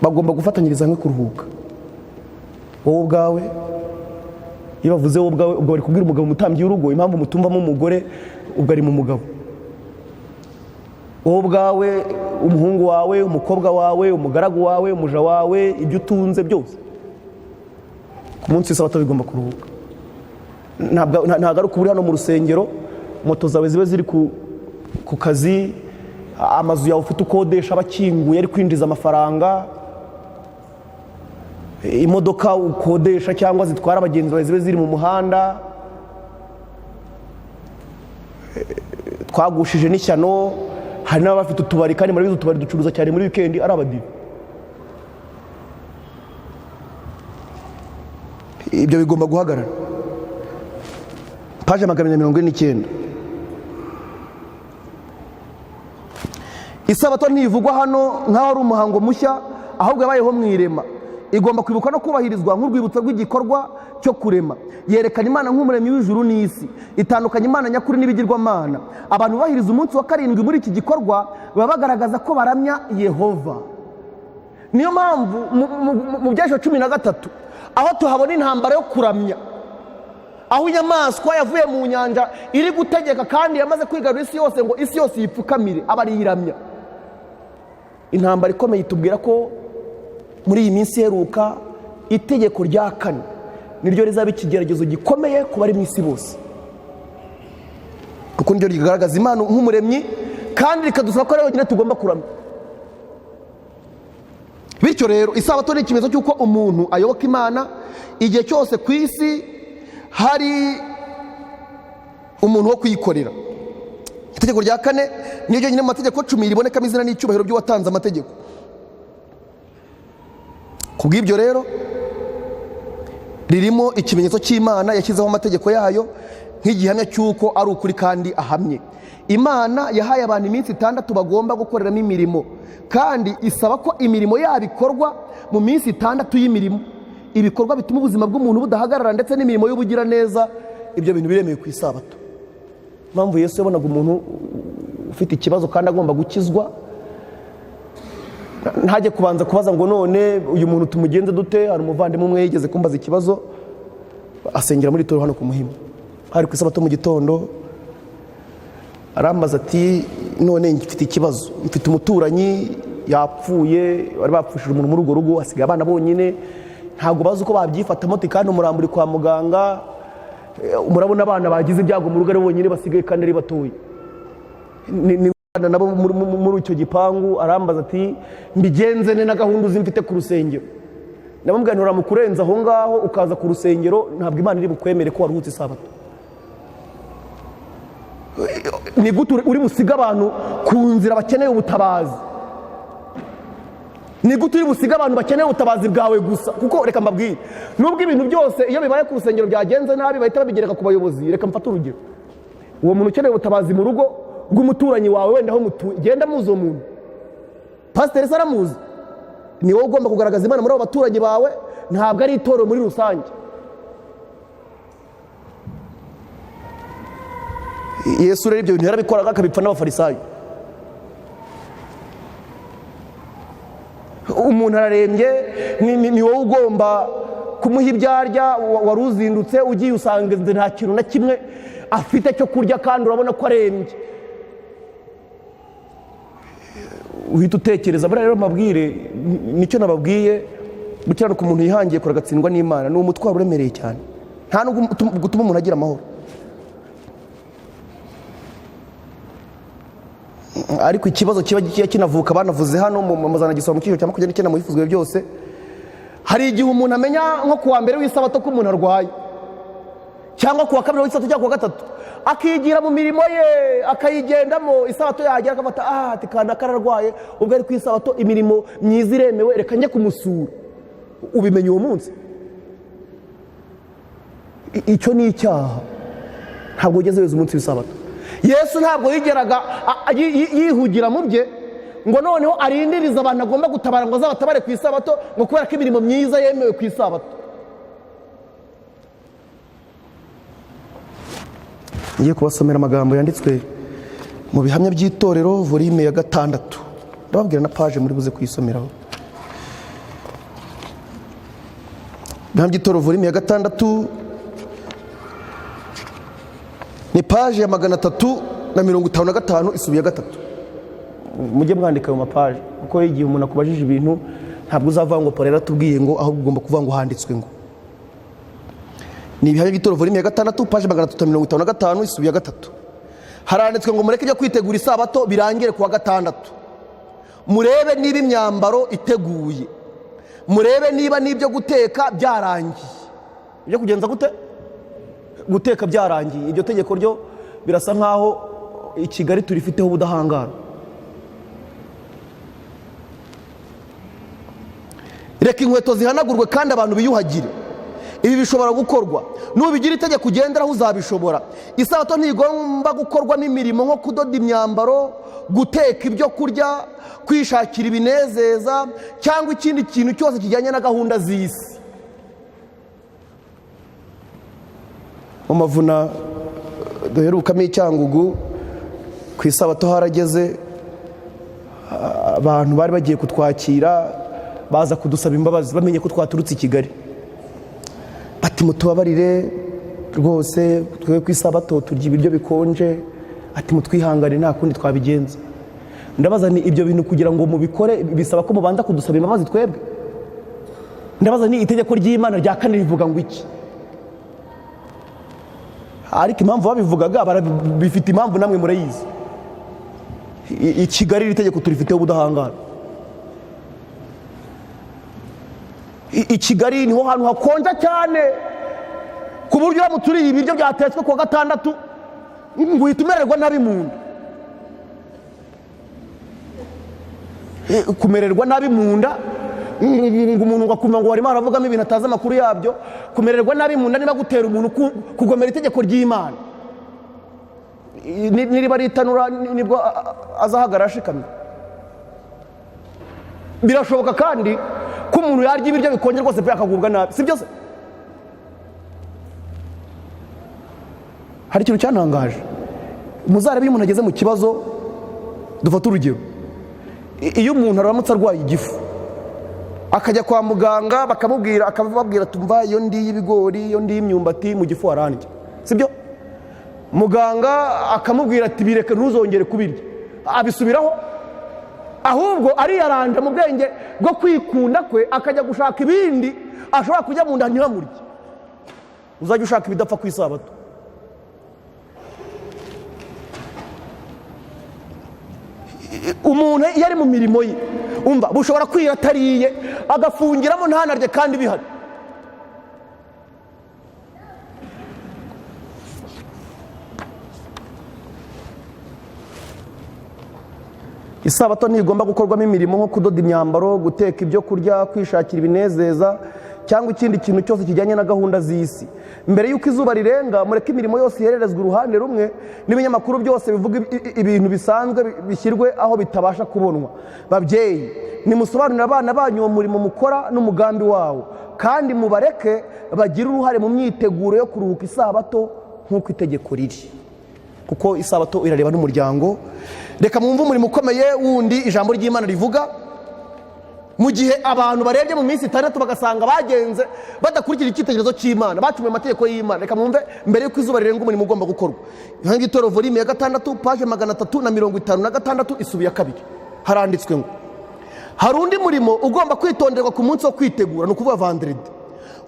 bagomba gufatanyiriza hamwe kuruhuka. Wowe ubwawe, iyo bavuze wowe ubwawe, ubwo bari kubwira umugabo umutambyi w'urugo impamvu mutumvamo umugore, ubwo ari mu mugabo. Wowe ubwawe, umuhungu wawe, umukobwa wawe, umugaragu wawe, umuja wawe, ibyo utunze byose ku munsi w'isabato bigomba kuruhuka. Ntabwo ari ukubura hano mu rusengero, moto zawe zibe ziri ku kazi, amazu yawe ufite ukodesha abakinguye ari kwinjiza amafaranga, imodoka ukodesha cyangwa zitwara abagenzi bawe zibe ziri mu muhanda. Twagushije n'ishyano, hari n'abafite utubari kandi muri izo tubari ducuruza cyane muri weekend ari abadive. Ibyo bigomba guhagarara. Paje 149. Isabato ntivugwa hano nk'aho ari umuhango mushya, ahubwo yabayeho mu irema. Igomba kwibukwa no kubahirizwa nk'urwibutso rw'igikorwa cyo kurema. Yerekana Imana nk'umuremyi w'ijuru n'isi, itandukanye Imana nyakuri n'ibigirwamana. Abantu bahiriza umunsi wa 7 muri iki gikorwa baba bagaragaza ko baramya Yehova. Niyo mpamvu mu byesho 13 aho tuhabona intambara yo kuramya, aho inyamaswa yavuye mu nyanja iri gutegeka kandi yamaze kwigarura isi yose ngo isi yose yipfukamire, abariyiramya. Intambara ikomeye itubwira ko muri iyi minsi heruka itegeko rya 4 niryo rizaba ikigeragezo gikomeye ku bari mu isi bose, kuko niryo rigaragaza Imana nk'umuremyi kandi rikadusaba ko rero nyine tugomba kuramya. Bityo rero isabato ni ikimenyetso cy'uko umuntu ayoboka Imana igihe cyose ku isi hari umuntu wo kuyikorera. Itegeko rya 4 niryo nyine mu mategeko 10 ribonekamo izina n'icyubahiro by'uwatanze amategeko. Kubw'ibyo rero ririmo ikimenyetso cy'Imana yashyizeho amategeko yayo nk'igihamya cy'uko ari ukuri kandi ahamye. Imana yahaye abantu iminsi 6 bagomba gukoreramo imirimo, kandi isaba ko imirimo yabo ikorwa mu minsi 6 y'imirimo. Ibikorwa bituma ubuzima bw'umuntu budahagarara ndetse n'imirimo y'ubugiraneza, ibyo bintu biremewe ku isabato. Mpamvu Yesu yabonaga umuntu ufite ikibazo kandi agomba gukizwa, ntajye kubanza kubaza ngo none uyu muntu tumugenze dute. Hari umuvandimwe umwe yigeze kumbaza ikibazo, asengera muri toro hano ku Muhima, hari ku isabato mu gitondo, arambaza ati none mfite ikibazo, mfite umuturanyi yapfuye, bari bapfushije umuntu muri urwo rugo, asigaye abana bonyine, ntabwo bazi uko babyifatamo, kandi umurambo uri kwa muganga, murabona abana bagize ibyago mu rugo ari bonyine basigaye kandi ari batoya. Ni abana nabo muri icyo gipangu, arambaza ati mbigenze ne na gahunda uzi mfite ku rusengero. Namubwira nti uramukurenza aho ngaho ukaza ku rusengero, ntabwo Imana iri bukwemere ko waruhutse isabato. Ni gute uri busiga abantu ku nzira bakeneye ubutabazi? Ni gute uri busiga abantu bakeneye ubutabazi bwawe gusa? Kuko reka mbabwire, nubwo ibintu byose iyo bibaye ku rusengero byagenze nabi bahita babigereka ku bayobozi. Reka mfate urugero, uwo muntu ukeneye ubutabazi mu rugo rw'umuturanyi wawe, wenda aho mutuye, genda muzi uwo muntu. Pasiteri se aramuzi, ni wowe ugomba kugaragaza Imana muri abo baturanyi bawe, ntabwo ari itorero muri rusange. Yesu rero ibyo bintu yarabikoraga akabipfa n'abafarisayo. Umuntu ararembye, ni wowe ugomba kumuha ibyo arya, wari uzindutse ugiye usanga nta kintu na kimwe afite cyo kurya kandi urabona ko arembye. Uhita utekereza. Buriya rero mabwire, nicyo nababwiye, gukiranuka umuntu yihangiye kure agatsindwa n'Imana ni umutwaro uremereye cyane, nta no gutuma umuntu agira amahoro. Ariko ikibazo kiba kinavuka, banavuze hano mu zanagisoma mu cyiciro cya 29 mu bifuzwe byose, hari igihe umuntu amenya nko kuwa mbere w'isabato ko umuntu arwaye, cyangwa kuwa kabiri w'isabato cyangwa kuwa gatatu, akigira mu mirimo ye akayigendamo, isabato yagera akafata ati kana kararwaye, ubwo ari ku isabato imirimo myiza iremewe, reka njye kumusura. Ubimenye uwo munsi, icyo ni icyaha, ntabwo ugeze weza umunsi w'isabato. Yesu ntabwo yigeraga yihugira mu bye ngo noneho arindiriza abantu agomba gutabara ngo azabatabare ku isabato, ngo kubera ko imirimo myiza yemewe ku isabato. Ngiye kubasomera amagambo yanditswe mu bihamya by'itorero volume ya 6, ndababwira na page muri buze kuyisomeraho. Bihamya by'itorero volume ya 6 ni page ya 355 isubiye 3. Mujye mwandika ayo mapaje, kuko igihe umuntu akubajije ibintu ntabwo uzavuga ngo porera tubwiye ngo, ahubwo ugomba kuvuga ngo handitswe ngo. Ni ibihamya by'itorero volume ya 6 page 355 isubiye 3. Haranditswe ngo mureke ibyo kwitegura isabato birangire kuwa 6. Murebe niba imyambaro iteguye, murebe niba n'ibyo guteka byarangiye. Ibyo kugenza gute? Guteka byarangiye. Iryo tegeko ryo birasa nkaho i Kigali turifiteho ubudahangara. Reka inkweto zihanagurwe kandi abantu biyuhagire. Ibi bishobora gukorwa, nubigira itegeko ugenderaho uzabishobora. Isabato ntigomba gukorwamo imirimo nko kudoda imyambaro, guteka ibyo kurya, kwishakira ibinezeza, cyangwa ikindi kintu cyose kijyanye na gahunda z'isi. Mu mavuna duherukamo icyangugu, ku isabato harageze, abantu bari bagiye kutwakira baza kudusaba imbabazi bamenye ko twaturutse i Kigali. Ati mutubabarire rwose, twe ku isabato turya ibiryo bikonje, ati mutwihangane nta kundi twabigenza. Ndabaza ni ibyo bintu kugira ngo mubikore bisaba ko mubanza kudusaba imbabazi twebwe? Ndabaza ni itegeko ry'Imana rya 4 rivuga ngo iki? Ariko impamvu babivugaga bifite impamvu namwe murayizi. I Kigali iri tegeko turifiteho ubudahangara. I Kigali niho hantu hakonja cyane ku buryo muturiye ibiryo byatetswe kuwa 6 ngo uhitumererwa nabi mu nda. Kumererwa nabi mu nda, umuntu ngakumva ngo warimo aravugamo ibintu atazi amakuru yabyo. Kumererwa nabi mu nda niba gutera umuntu kugomera itegeko ry'Imana. Niriba ritanura nibwo azahagarara ashikamye. Birashoboka kandi ko umuntu yarya ibiryo bikonje rwose pe akagubwa nabi, si byose? Hari ikintu cyantangaje, muzarebe iyo umuntu ageze mu kibazo. Dufata urugero, iyo umuntu aramutse arwaye igifu akajya kwa muganga akababwira tumva iyo ndiye ibigori, iyo ndiye imyumbati mu gifu harandya, si byo? Muganga akamubwira ati bireke ntuzongere kubirya, abisubiraho ahubwo ariyaranja mu bwenge bwo kwikunda kwe, akajya gushaka ibindi ashobora kujya mu nda ntihamurye. Uzajya ushaka ibidapfa ku isabato. Umuntu iyo ari mu mirimo ye, umva bushobora kwira atariye agafungiramo ntanarye kandi bihari. Isabato ntigomba gukorwamo imirimo nko kudoda imyambaro, guteka ibyo kurya, kwishakira ibinezeza cyangwa ikindi kintu cyose kijyanye na gahunda z'isi. Mbere y'uko izuba rirenga, mureke imirimo yose ihererezwa uruhande rumwe, n'ibinyamakuru byose bivuga ibintu bisanzwe bishyirwe aho bitabasha kubonwa. Babyeyi, nimusobanurire abana banyu uwo murimo mukora n'umugambi wawo, kandi mubareke bagire uruhare mu myiteguro yo kuruhuka isabato nk'uko itegeko riri, kuko isabato irareba n'umuryango. Reka mwumve umurimo ukomeye wundi ijambo ry'Imana rivuga. Mu gihe abantu barebye mu minsi 6 bagasanga bagenze badakurikira icyitegererezo cy'Imana, bacumuye amategeko y'Imana, reka mwumve mbere y'uko izuba rirenga umurimo ugomba gukorwa. Yohana Itoro volume ya 6 page 356 isubiye 2 haranditswe ngo hari undi murimo ugomba kwitonderwa ku munsi wo kwitegura, ni ukuvuga vendredi.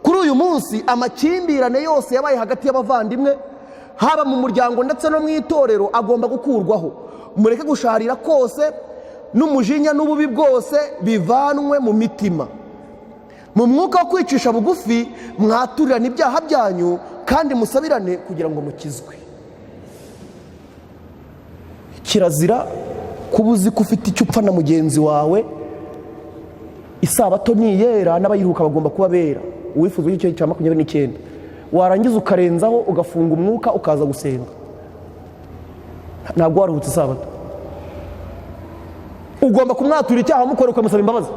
Kuri uyu munsi amakimbirane yose yabaye hagati y'abavandimwe, haba mu muryango ndetse no mu itorero, agomba gukurwaho. Mureke gusharira kose n'umujinya n'ububi bwose bivanwe mu mitima. Mu mwuka wo kwicisha bugufi mwaturirane ibyaha byanyu kandi musabirane kugira ngo mukizwe. Kirazira kuba uzi ko ufite icyo upfa na mugenzi wawe. Isabato ni yera, n'abayiruhuka bagomba kuba bera. Uwifuza icyo cya 29 warangiza ukarenzaho ugafunga umwuka ukaza gusenga, ntabwo waruhutse isabato. Ugomba kumwatura icyaha mukora ukamusaba imbabazi.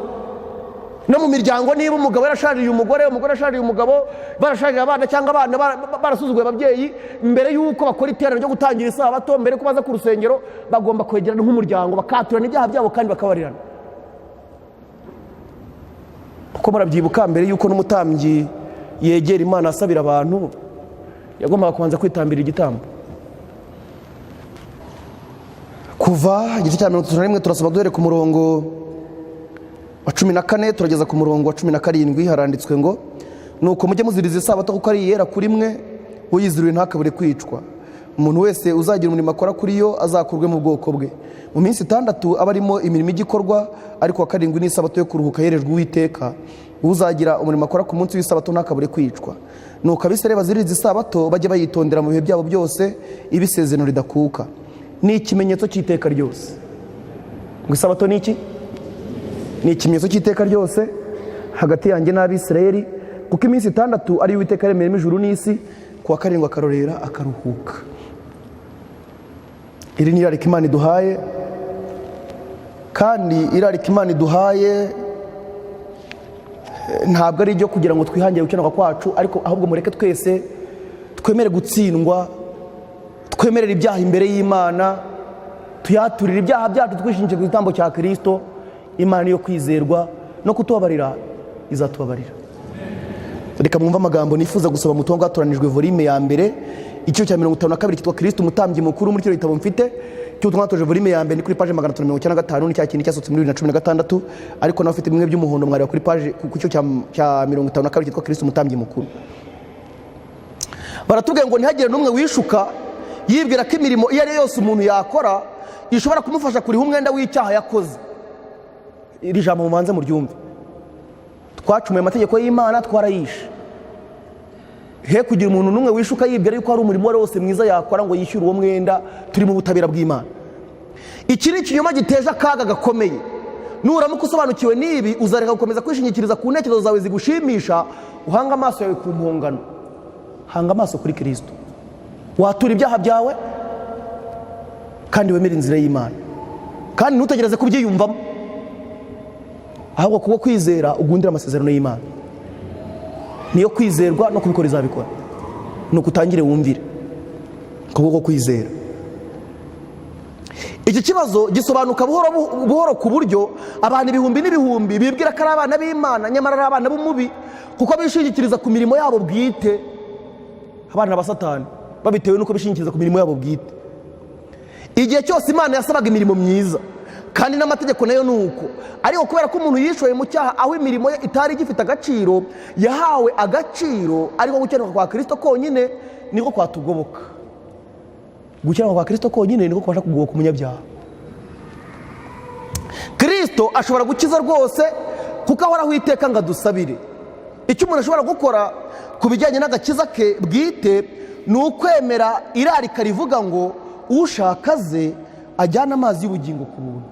No mu miryango, niba umugabo yarashaririye umugore, umugore yarashaririye umugabo, barashaririye abana cyangwa abana barasuzuguye ababyeyi, mbere y'uko bakora iterano ryo gutangira isabato, mbere ko baza ku rusengero, bagomba kwegerana nk'umuryango bakaturana ibyaha byabo kandi bakabarirana. Kuko murabyibuka mbere y'uko n'umutambyi yegera Imana asabira abantu, yagombaga kubanza kwitambira igitambo. Kuva igice cya 31 turasaba duhere ku murongo wa 14 turageza ku murongo wa 17 haranditswe ngo nuko mujye muziriza isabato kuko ari yera kuri mwe, uyiziriye ntakabure kwicwa. Umuntu wese uzagira umurimo akora kuri yo azakurwe mu bwoko bwe. Mu minsi 6 aba arimo imirimo igikorwa, ariko wa 7 ni isabato yo kuruhuka yerejwe Uwiteka. Uzagira umurimo akora ku munsi w'isabato ntakabure kwicwa. Nuko abisirayeli baziririza isabato bajye bayitondera mu bihe byabo byose, ibisezerano ridakuka. Ni ikimenyetso cy'iteka ryose. Ngo isabato ni iki? Ni ikimenyetso cy'iteka ryose hagati yanjye n'Abisirayeli, kuko iminsi 6 ari Uwiteka yaremye ijuru n'isi, kuwa 7 akarorera akaruhuka. Iri ni irarika Imana iduhaye, kandi irarika Imana iduhaye ntabwo ari ryo kugira ngo twihangire gukenerwa kwacu, ariko ahubwo mureke twese twemere gutsindwa, twemerera ibyaha imbere y'Imana, tuyaturira ibyaha byacu twishingikije ku gitambo cya Kristo. Imana yo kwizerwa no kutubabarira izatubabarira. Reka mwumva amagambo nifuza gusaba mu tongo atoranijwe volume ya mbere, icyo cya 52 kitwa Kristo umutambyi mukuru. Muri cyo gitabo mfite cyo twatoje volume ya mbere ni kuri page 395, ni cya kintu cyasotse muri 2016, ariko nawe ufite bimwe by'umuhondo mwari kuri page ku cyo cya 52 kitwa Kristo umutambyi mukuru. Baratubwiye ngo ntihagire n'umwe wishuka yibwira ko imirimo iyo ari yose umuntu yakora ishobora kumufasha kuriha umwenda w'icyaha yakoze. Iri jambo mubanze muryumve. Twacumuye amategeko y'Imana, twarayishe. He kugira umuntu n'umwe wishuka yibwira yuko hari umurimo wose mwiza yakora ngo yishyure uwo mwenda. Turi mu butabera bw'Imana. Iki ni ikinyoma giteje akaga gakomeye. Nuramuka usobanukiwe n'ibi, uzareka gukomeza kwishingikiriza ku ntekerezo zawe zigushimisha, uhanga amaso yawe ku mpongano. Hanga amaso kuri Kristo. Watura ibyaha byawe kandi wemera inzira y'Imana, kandi ntutegereze kubyiyumvamo, ahubwo kuko kwizera ugundira amasezerano y'Imana. Niyo kwizerwa no kubikora izabikora. Nuko utangire wumvire kuko kwizera. Iki kibazo gisobanuka buhoro ku buryo abantu ibihumbi n'ibihumbi bibwira ko ari abana b'Imana, nyamara ari abana b'umubi, kuko bishingikiriza ku mirimo yabo bwite. Abana ba Satani babitewe nuko bishingikiriza ku mirimo yabo bwite. Igihe cyose Imana yasabaga imirimo myiza, kandi n'amategeko nayo ni uko. Ariko kubera ko umuntu yishoye mu cyaha aho imirimo ye itari igifite agaciro, yahawe agaciro, ariko gukiranuka kwa Kristo konyine niko kwatugoboka. Gukiranuka kwa Kristo konyine niko kubasha kugoboka umunyabyaha. Kristo ashobora gukiza rwose kuko ahoraho iteka ngo adusabire. Icyo umuntu ashobora gukora ku bijyanye n'agakiza ke bwite ni ukwemera irarika rivuga ngo ushaka ze ajyana amazi y'ubugingo ku buntu.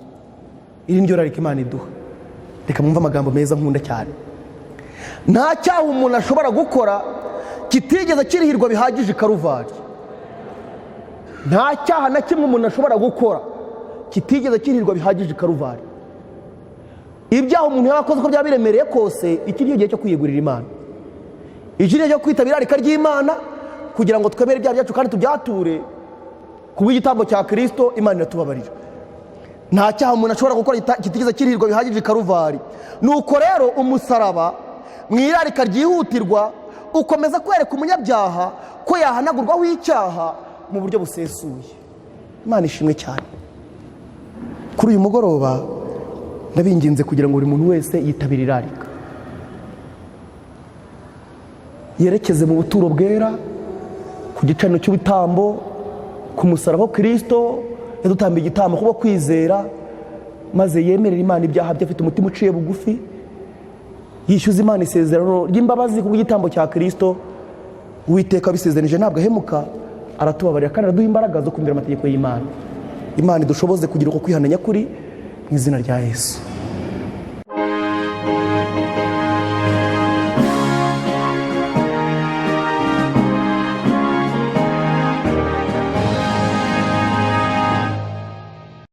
Iri niryo rarika Imana iduha. Reka mwumve amagambo meza nkunda cyane. Nta cyaha umuntu ashobora gukora kitigeze kirihirwa bihagije i Karuvari. Nta cyaha na kimwe umuntu ashobora gukora kitigeze kirihirwa bihagije i Karuvari. Ibyaha umuntu yaba akoze uko byaba biremereye kose, iki ni igihe cyo kwiyegurira Imana. Iki ni igihe cyo kwitabira irarika ry'Imana kugira ngo twemere ibyaha byacu kandi tubyature ku bw'igitambo cya Kristo. Imana iratubabarira. Nta cyaha umuntu ashobora gukora kitigeze kirihirwa bihagije i Karuvari. Nuko rero umusaraba mu irarika ryihutirwa ukomeza kwereka umunyabyaha ko yahanagurwaho icyaha mu buryo busesuye. Imana ishimwe cyane. Kuri uyu mugoroba ndabinginze kugira ngo buri muntu wese yitabire irarika, yerekeze mu buturo bwera, ku gicaniro cy'ubitambo, ku musaraba wa Kristo yadutambiye igitambo kubwo kwizera, maze yemerera Imana ibyaha bye afite umutima uciye bugufi, yishyuza Imana isezerano ry'imbabazi ku bw'igitambo cya Kristo. Uwiteka bisezeranije ntabwo ahemuka, aratubabarira kandi araduha imbaraga zo kumvira amategeko y'Imana. Imana idushoboze kugira uko kwihana nyakuri mu izina rya Yesu.